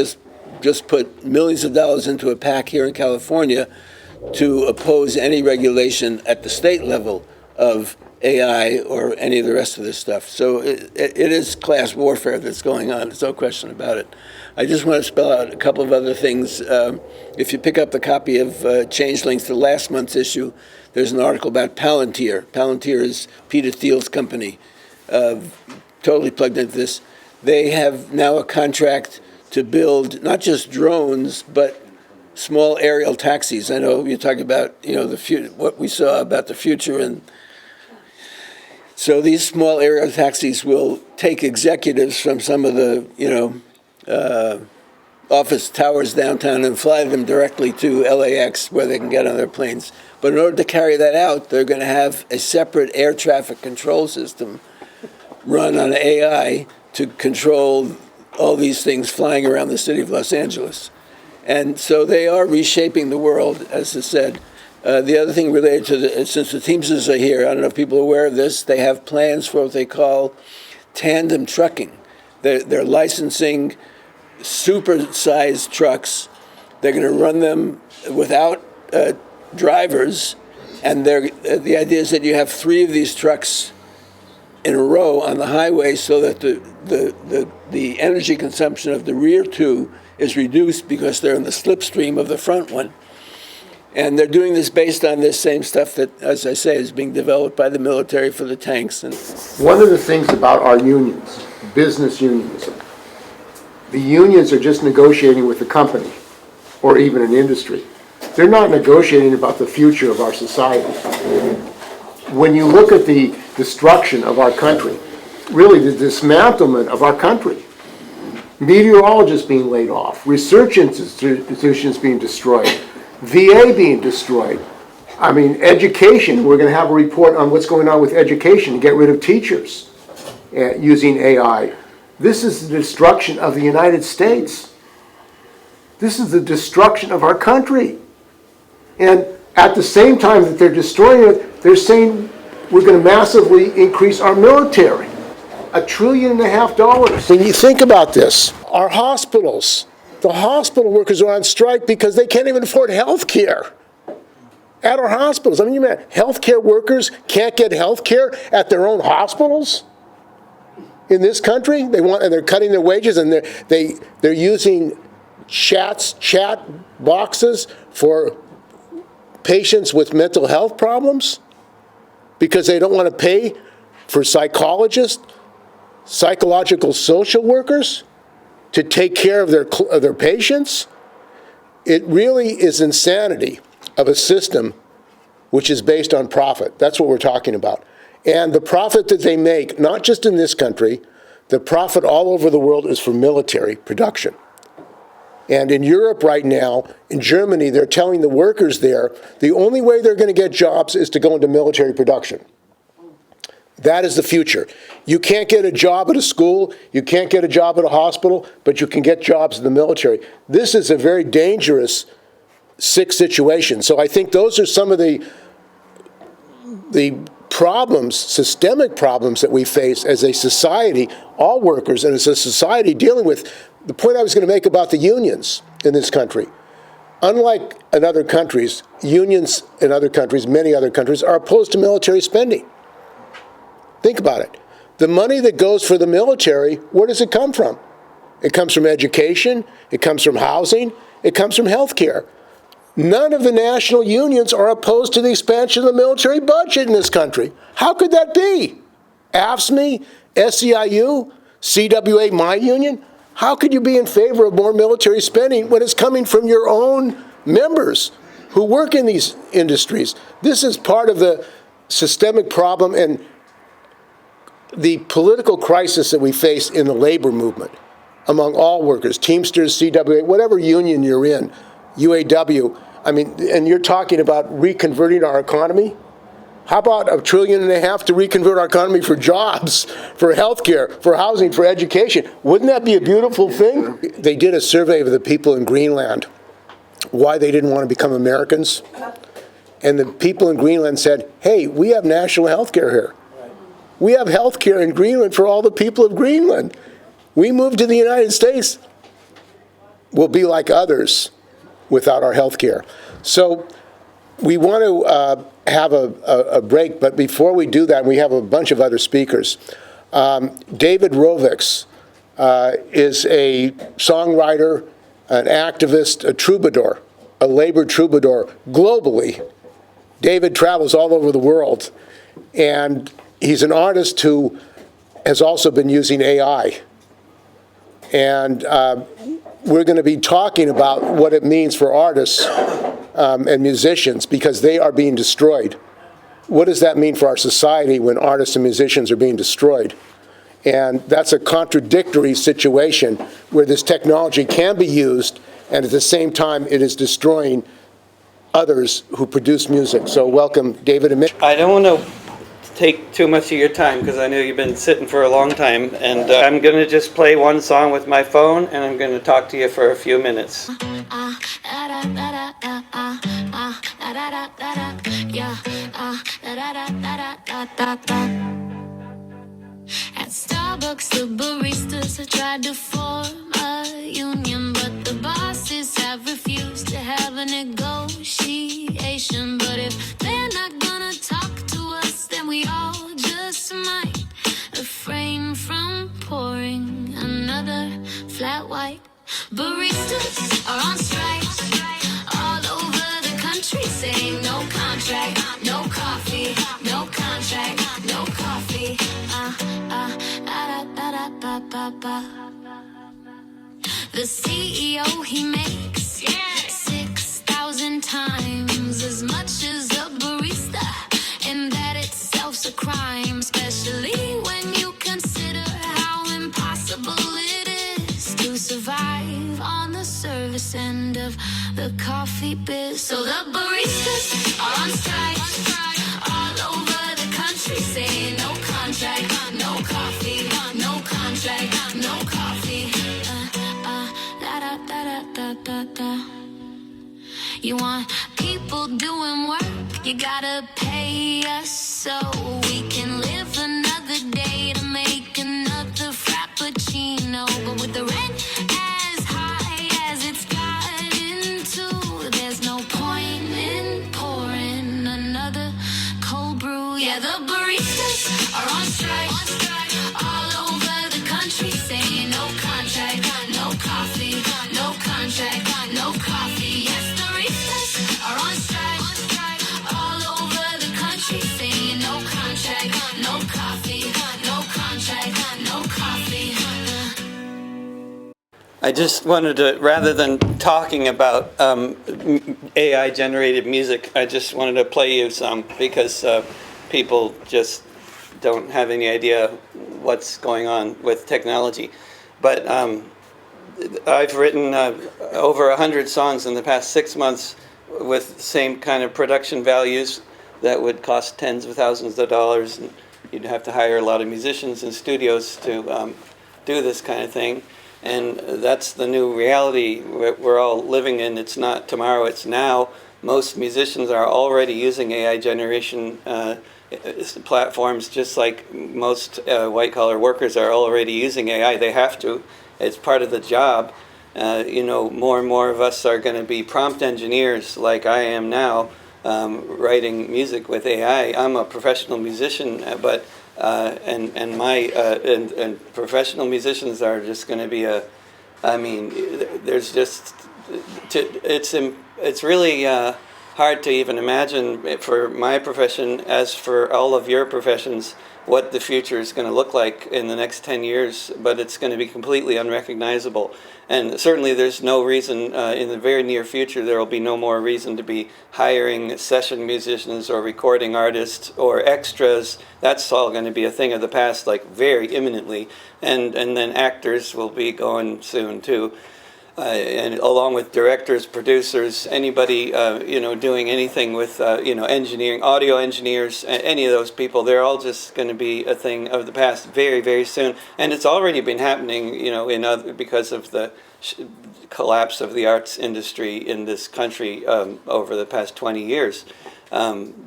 just put millions of dollars into a PAC here in California to oppose any regulation at the state level of AI or any of the rest of this stuff. So it is class warfare that's going on. There's no question about it. I just want to spell out a couple of other things. If you pick up the copy of Changelings, the last month's issue, there's an article about Palantir. Palantir is Peter Thiel's company, totally plugged into this. They have now a contract to build not just drones, but small aerial taxis. I know you're talking about, the future, what we saw about the future, and so these small aerial taxis will take executives from some of the, office towers downtown and fly them directly to LAX where they can get on their planes. But in order to carry that out, they're going to have a separate air traffic control system run on AI to control all these things flying around the city of Los Angeles. And so they are reshaping the world, as I said. The other thing related to since the Teamsters are here, I don't know if people are aware of this, they have plans for what they call tandem trucking. They're licensing super-sized trucks. They're going to run them without drivers, and the idea is that you have 3 of these trucks in a row on the highway so that the energy consumption of the rear 2 is reduced because they're in the slipstream of the front one. And they're doing this based on this same stuff that, as I say, is being developed by the military for the tanks. And one of the things about our unions, business unionism, the unions are just negotiating with the company or even an industry. They're not negotiating about the future of our society. When you look at the destruction of our country, really the dismantlement of our country, meteorologists being laid off, research institutions being destroyed, VA being destroyed. I mean, education, we're going to have a report on what's going on with education to get rid of teachers using AI. This is the destruction of the United States. This is the destruction of our country. And at the same time that they're destroying it, they're saying we're going to massively increase our military. $1.5 trillion. When you think about this, our hospitals, the hospital workers are on strike because they can't even afford health care at our hospitals. I mean, you mean health care workers can't get health care at their own hospitals in this country? And they're cutting their wages, and they're using chat boxes for patients with mental health problems because they don't want to pay for psychologists, psychological social workers to take care of their patients. It really is insanity of a system which is based on profit. That's what we're talking about. And the profit that they make, not just in this country, the profit all over the world is for military production. And in Europe right now, in Germany, they're telling the workers there, the only way they're going to get jobs is to go into military production. That is the future. You can't get a job at a school, you can't get a job at a hospital, but you can get jobs in the military. This is a very dangerous, sick situation. So I think those are some of the problems, systemic problems that we face as a society, all workers, and as a society dealing with the point I was going to make about the unions in this country. Unlike in other countries, unions in other countries, many other countries, are opposed to military spending. Think about it. The money that goes for the military, where does it come from? It comes from education, it comes from housing, it comes from health care. None of the national unions are opposed to the expansion of the military budget in this country. How could that be? AFSCME, SEIU, CWA, my union? How could you be in favor of more military spending when it's coming from your own members who work in these industries? This is part of the systemic problem and the political crisis that we face in the labor movement among all workers, Teamsters, CWA, whatever union you're in, UAW. I mean, and you're talking about reconverting our economy? How about $1.5 trillion to reconvert our economy for jobs, for health care, for housing, for education? Wouldn't that be a beautiful thing? They did a survey of the people in Greenland, why they didn't want to become Americans. And the people in Greenland said, hey, we have national health care here. We have health care in Greenland for all the people of Greenland. We moved to the United States. We'll be like others without our health care. So we want to have a break, but before we do that, we have a bunch of other speakers. David Rovics is a songwriter, an activist, a troubadour, a labor troubadour globally. David travels all over the world, and he's an artist who has also been using AI. And we're going to be talking about what it means for artists and musicians, because they are being destroyed. What does that mean for our society when artists and musicians are being destroyed? And that's a contradictory situation where this technology can be used, and at the same time it is destroying others who produce music. So welcome, David and Mitch. I don't want to take too much of your time because I know you've been sitting for a long time, and I'm going to just play one song with my phone, and I'm going to talk to you for a few minutes. At Starbucks, the baristas have tried to form a union, but the bosses have refused to have a negotiation. But if they're not gonna talk to us, then we all just might refrain from pouring another flat white. Baristas are on strike all over the country, saying no contract, no coffee, no contract, no coffee. The CEO, he makes 6,000 times as much as a barista, and that itself's a crime, especially when you consider how impossible it is to survive on the service end of the coffee biz. So the baristas are on strike all over the country, saying no contract, no coffee, no contract, no coffee. You want people doing work, you gotta pay us so we can live another day to make another frappuccino. But with the rent as high as it's gotten to, there's no point in pouring another cold brew. Yeah, the baristas are on strike all over the country, saying no contract, no coffee, no contract, no coffee. Yes, the baristas are on strike all over the country, saying no contract. I just wanted to, rather than talking about AI-generated music, I just wanted to play you some because people just don't have any idea what's going on with technology. But I've written over 100 songs in the past 6 months with the same kind of production values that would cost tens of thousands of dollars. And you'd have to hire a lot of musicians and studios to do this kind of thing. And that's the new reality we're all living in. It's not tomorrow, it's now. Most musicians are already using AI generation platforms, just like most white-collar workers are already using AI. They have to. It's part of the job. More and more of us are going to be prompt engineers like I am now, writing music with AI. I'm a professional musician, but and professional musicians are just going to be there's just, it's really hard to even imagine for my profession, as for all of your professions, what the future is going to look like in the next 10 years, but it's going to be completely unrecognizable. And certainly there's no reason in the very near future, there will be no more reason to be hiring session musicians or recording artists or extras. That's all going to be a thing of the past, like very imminently. And then actors will be going soon too. And along with directors, producers, anybody doing anything with engineering, audio engineers, any of those people, they're all just going to be a thing of the past very, very soon. And it's already been happening, because of the collapse of the arts industry in this country over the past 20 years,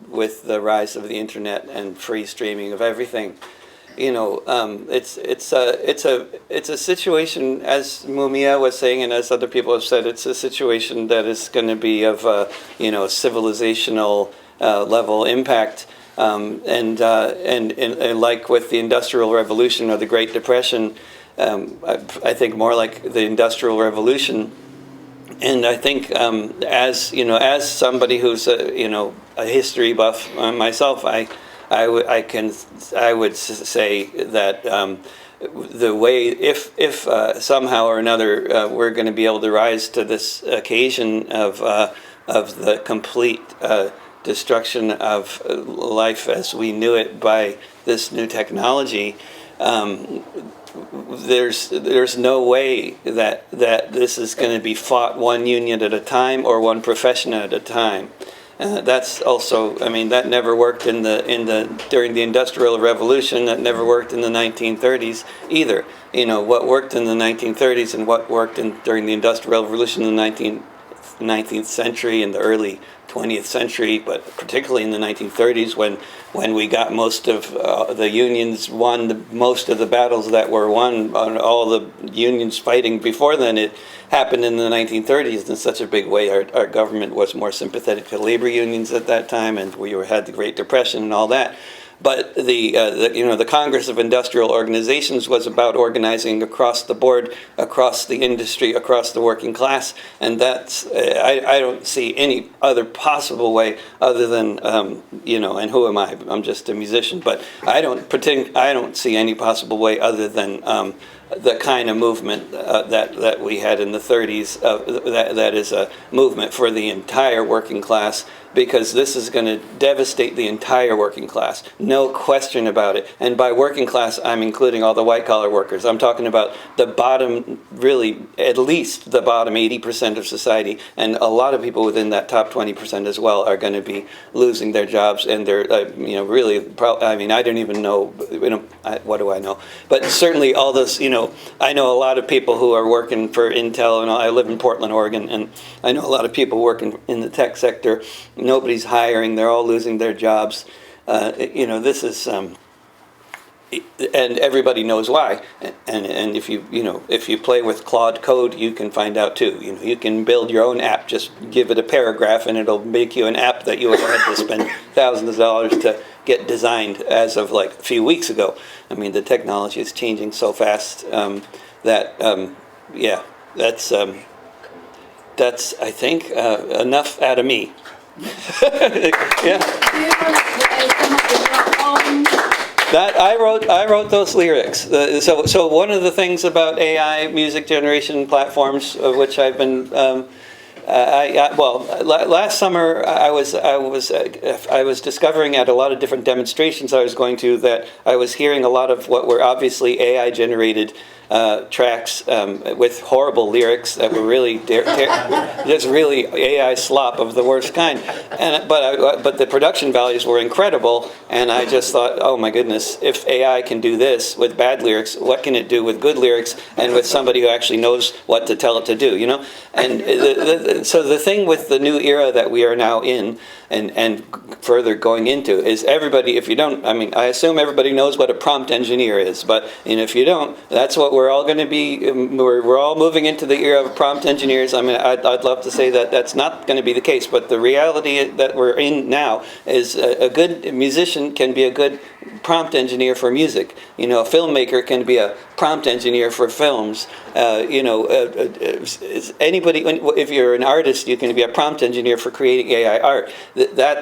with the rise of the internet and free streaming of everything. It's a situation, as Mumia was saying, and as other people have said, it's a situation that is going to be of civilizational level impact, and like with the Industrial Revolution or the Great Depression, I think more like the Industrial Revolution. And I think as somebody who's a history buff myself, I would say that the way, if somehow or another we're going to be able to rise to this occasion of the complete destruction of life as we knew it by this new technology, there's no way that this is going to be fought one union at a time or one profession at a time. That's also, that never worked during the Industrial Revolution. That never worked in the 1930s either. What worked in the 1930s and what worked during the Industrial Revolution in the 19th century and the early 20th century, but particularly in the 1930s when we got most of the unions won most of the battles that were won on all the unions fighting before then. It happened in the 1930s in such a big way. Our government was more sympathetic to labor unions at that time, and we had the Great Depression and all that. But the Congress of Industrial Organizations was about organizing across the board, across the industry, across the working class, and that's I don't see any other possible way other than and who am I? I'm just a musician, but I don't see any possible way other than the kind of movement that we had in the 30s. That is a movement for the entire working class, because this is going to devastate the entire working class. No question about it. And by working class, I'm including all the white-collar workers. I'm talking about the bottom, really, at least the bottom 80% of society. And a lot of people within that top 20% as well are going to be losing their jobs. And they're, really, I don't even know, what do I know? But certainly all this, I know a lot of people who are working for Intel, and I live in Portland, Oregon, and I know a lot of people working in the tech sector. Nobody's hiring. They're all losing their jobs. This is, and everybody knows why. And if you play with Claude Code, you can find out too. You can build your own app. Just give it a paragraph, and it'll make you an app that you would have had to spend thousands of dollars to get designed as of like a few weeks ago. The technology is changing so fast that that's I think enough out of me. Yeah. That I wrote those lyrics. So one of the things about AI music generation platforms, of which I've been, last summer I was discovering at a lot of different demonstrations I was going to that I was hearing a lot of what were obviously AI generated tracks with horrible lyrics that were really just really AI slop of the worst kind. But the production values were incredible, and I just thought, oh my goodness, if AI can do this with bad lyrics, what can it do with good lyrics and with somebody who actually knows what to tell it to do? You know, and so the thing with the new era that we are now in, and further going into, is everybody. If you don't, I mean, I assume everybody knows what a prompt engineer is, but if you don't, that's what we're all going to be. We're all moving into the era of prompt engineers. I mean, I'd love to say that that's not going to be the case, but the reality that we're in now is a good musician can be a good prompt engineer for music. You know, a filmmaker can be a prompt engineer for films. Anybody, if you're an artist, you can be a prompt engineer for creating AI art.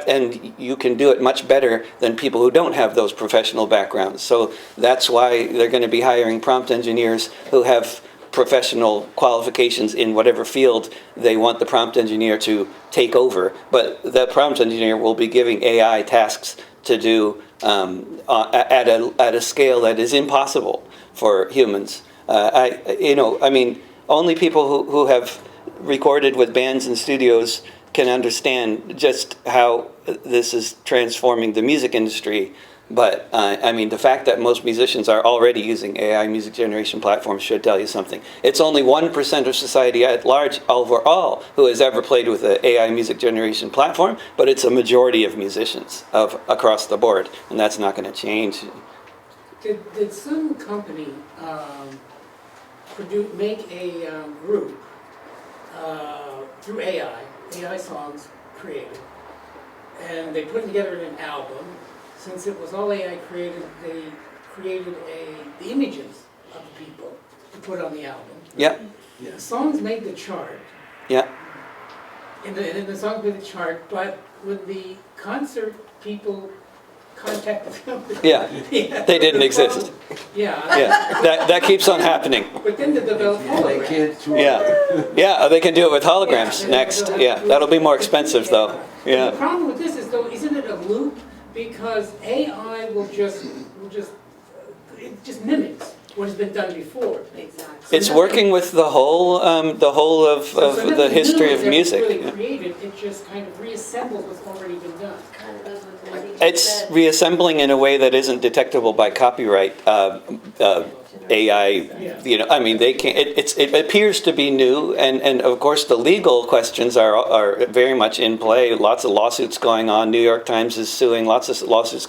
And you can do it much better than people who don't have those professional backgrounds. So that's why they're going to be hiring prompt engineers who have professional qualifications in whatever field they want the prompt engineer to take over. But the prompt engineer will be giving AI tasks to do at a scale that is impossible for humans. Only people who have recorded with bands and studios can understand just how this is transforming the music industry. But the fact that most musicians are already using AI music generation platforms should tell you something. It's only 1% of society at large overall who has ever played with an AI music generation platform, but it's a majority of musicians across the board, and that's not going to change. Did some company make a group through AI songs created, and they put it together in an album? Since it was all AI created, they created the images of the people to put on the album. Yeah. The songs made the chart. Yeah. And the songs made the chart, but when the concert people contacted them, they didn't exist. That keeps on happening. But then they developed holograms. They can do it with holograms next. That'll be more expensive though. The problem with this is, though, isn't it a loop? Because AI it just mimics what has been done before. Exactly. So it's working with the whole of the history of music. Really created, it just kind of reassembles what's already been done. Kind of does what the lady It's said. reassembling in a way that isn't detectable by copyright. AI, they can't. It appears to be new, and of course the legal questions are very much in play. Lots of lawsuits going on. New York Times is suing. Lots of lawsuits.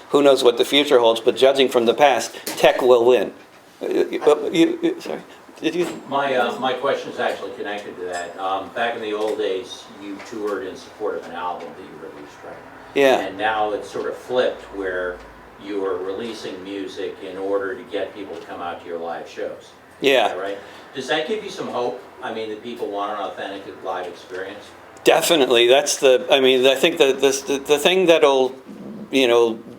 Who knows what the future holds? But judging from the past, tech will win. Sorry, did you? My question is actually connected to that. Back in the old days, you toured in support of an album that you released, right? Yeah. And now it's sort of flipped where you are releasing music in order to get people to come out to your live shows. Yeah. Is that right? Does that give you some hope? That people want an authentic live experience? Definitely. That's I think the thing that'll,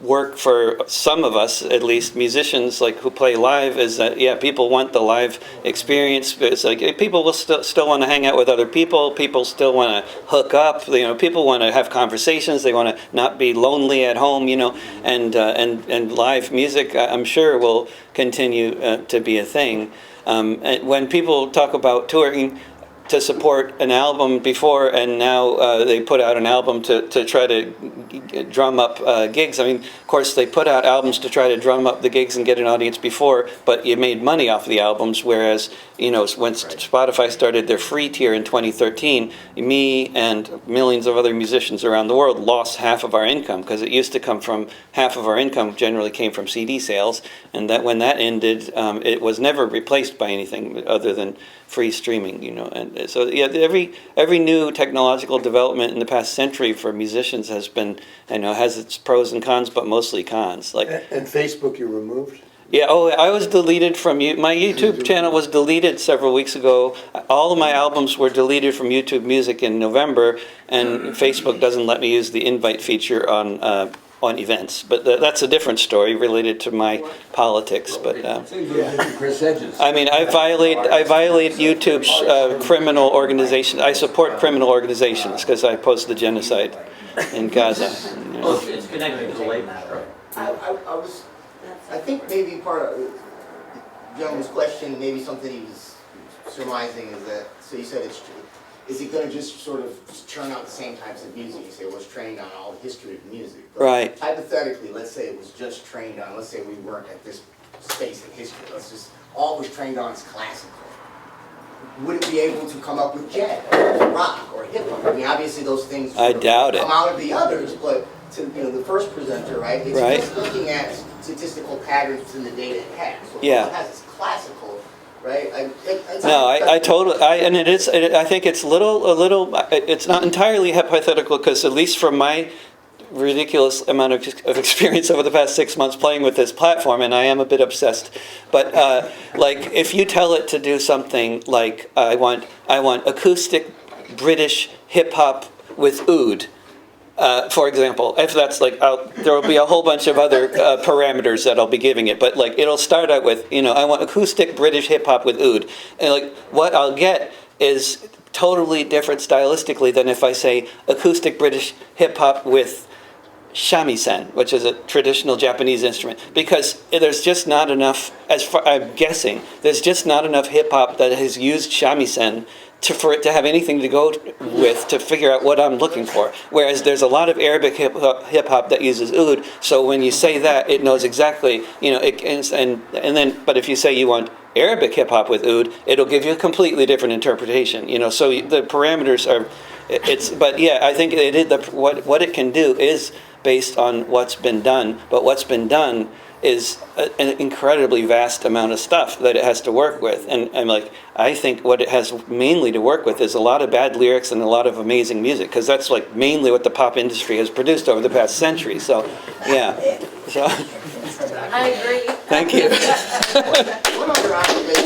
work for some of us, at least musicians who play live, is that people want the live experience. It's like people will still want to hang out with other people. People still want to hook up. People want to have conversations. They want to not be lonely at home. And live music, I'm sure, will continue to be a thing. And when people talk about touring to support an album before, and now they put out an album to try to drum up gigs. Of course, they put out albums to try to drum up the gigs and get an audience before, but you made money off the albums, whereas, when Spotify started their free tier in 2013, me and millions of other musicians around the world lost half of our income, because it used to come from, half of our income generally came from CD sales, and that when that ended, it was never replaced by anything other than free streaming, and so every new technological development in the past century for musicians has been, has its pros and cons, but mostly cons. And Facebook you removed? Yeah, I was deleted from my YouTube channel was deleted several weeks ago. All of my albums were deleted from YouTube Music in November, and Facebook doesn't let me use the invite feature on on events. But that's a different story related to my politics. But I mean, I violate YouTube's criminal organization. I support criminal organizations because I oppose the genocide in Gaza. You know. It's connected to the labor strike. I think maybe part of the gentleman's question, maybe something he was surmising is that, so you said it's true. Is it going to just sort of just churn out the same types of music? You say it was trained on all the history of music. But right. Hypothetically, let's say it was just trained on, let's say we weren't at this space in history. Let's just, all it was trained on is classical. Would it be able to come up with jazz, or rock, or hip hop? I mean, obviously those things I doubt it. come out of the others, but to the first presenter, right? It's right. just looking at statistical patterns in the data it has. So yeah. it has its classical. Right? I totally, and it is, I think it's a little, it's not entirely hypothetical because at least from my ridiculous amount of experience over the past 6 months playing with this platform, and I am a bit obsessed, but like if you tell it to do something like, I want acoustic British hip hop with oud, for example, if that's like, there will be a whole bunch of other parameters that I'll be giving it, but like it'll start out with, I want acoustic British hip hop with oud, and like what I'll get is totally different stylistically than if I say acoustic British hip hop with shamisen, which is a traditional Japanese instrument, because there's just not enough, I'm guessing, there's just not enough hip hop that has used shamisen for it to have anything to go with to figure out what I'm looking for. Whereas there's a lot of Arabic hip hop that uses oud, so when you say that, it knows exactly, and then, but if you say you want Arabic hip hop with oud, it'll give you a completely different interpretation. So the parameters are, but yeah, I think what it can do is based on what's been done, but what's been done is an incredibly vast amount of stuff that it has to work with. And I think what it has mainly to work with is a lot of bad lyrics and a lot of amazing music, because that's like mainly what the pop industry has produced over the past century. So, yeah. So, I agree. thank you. One other observation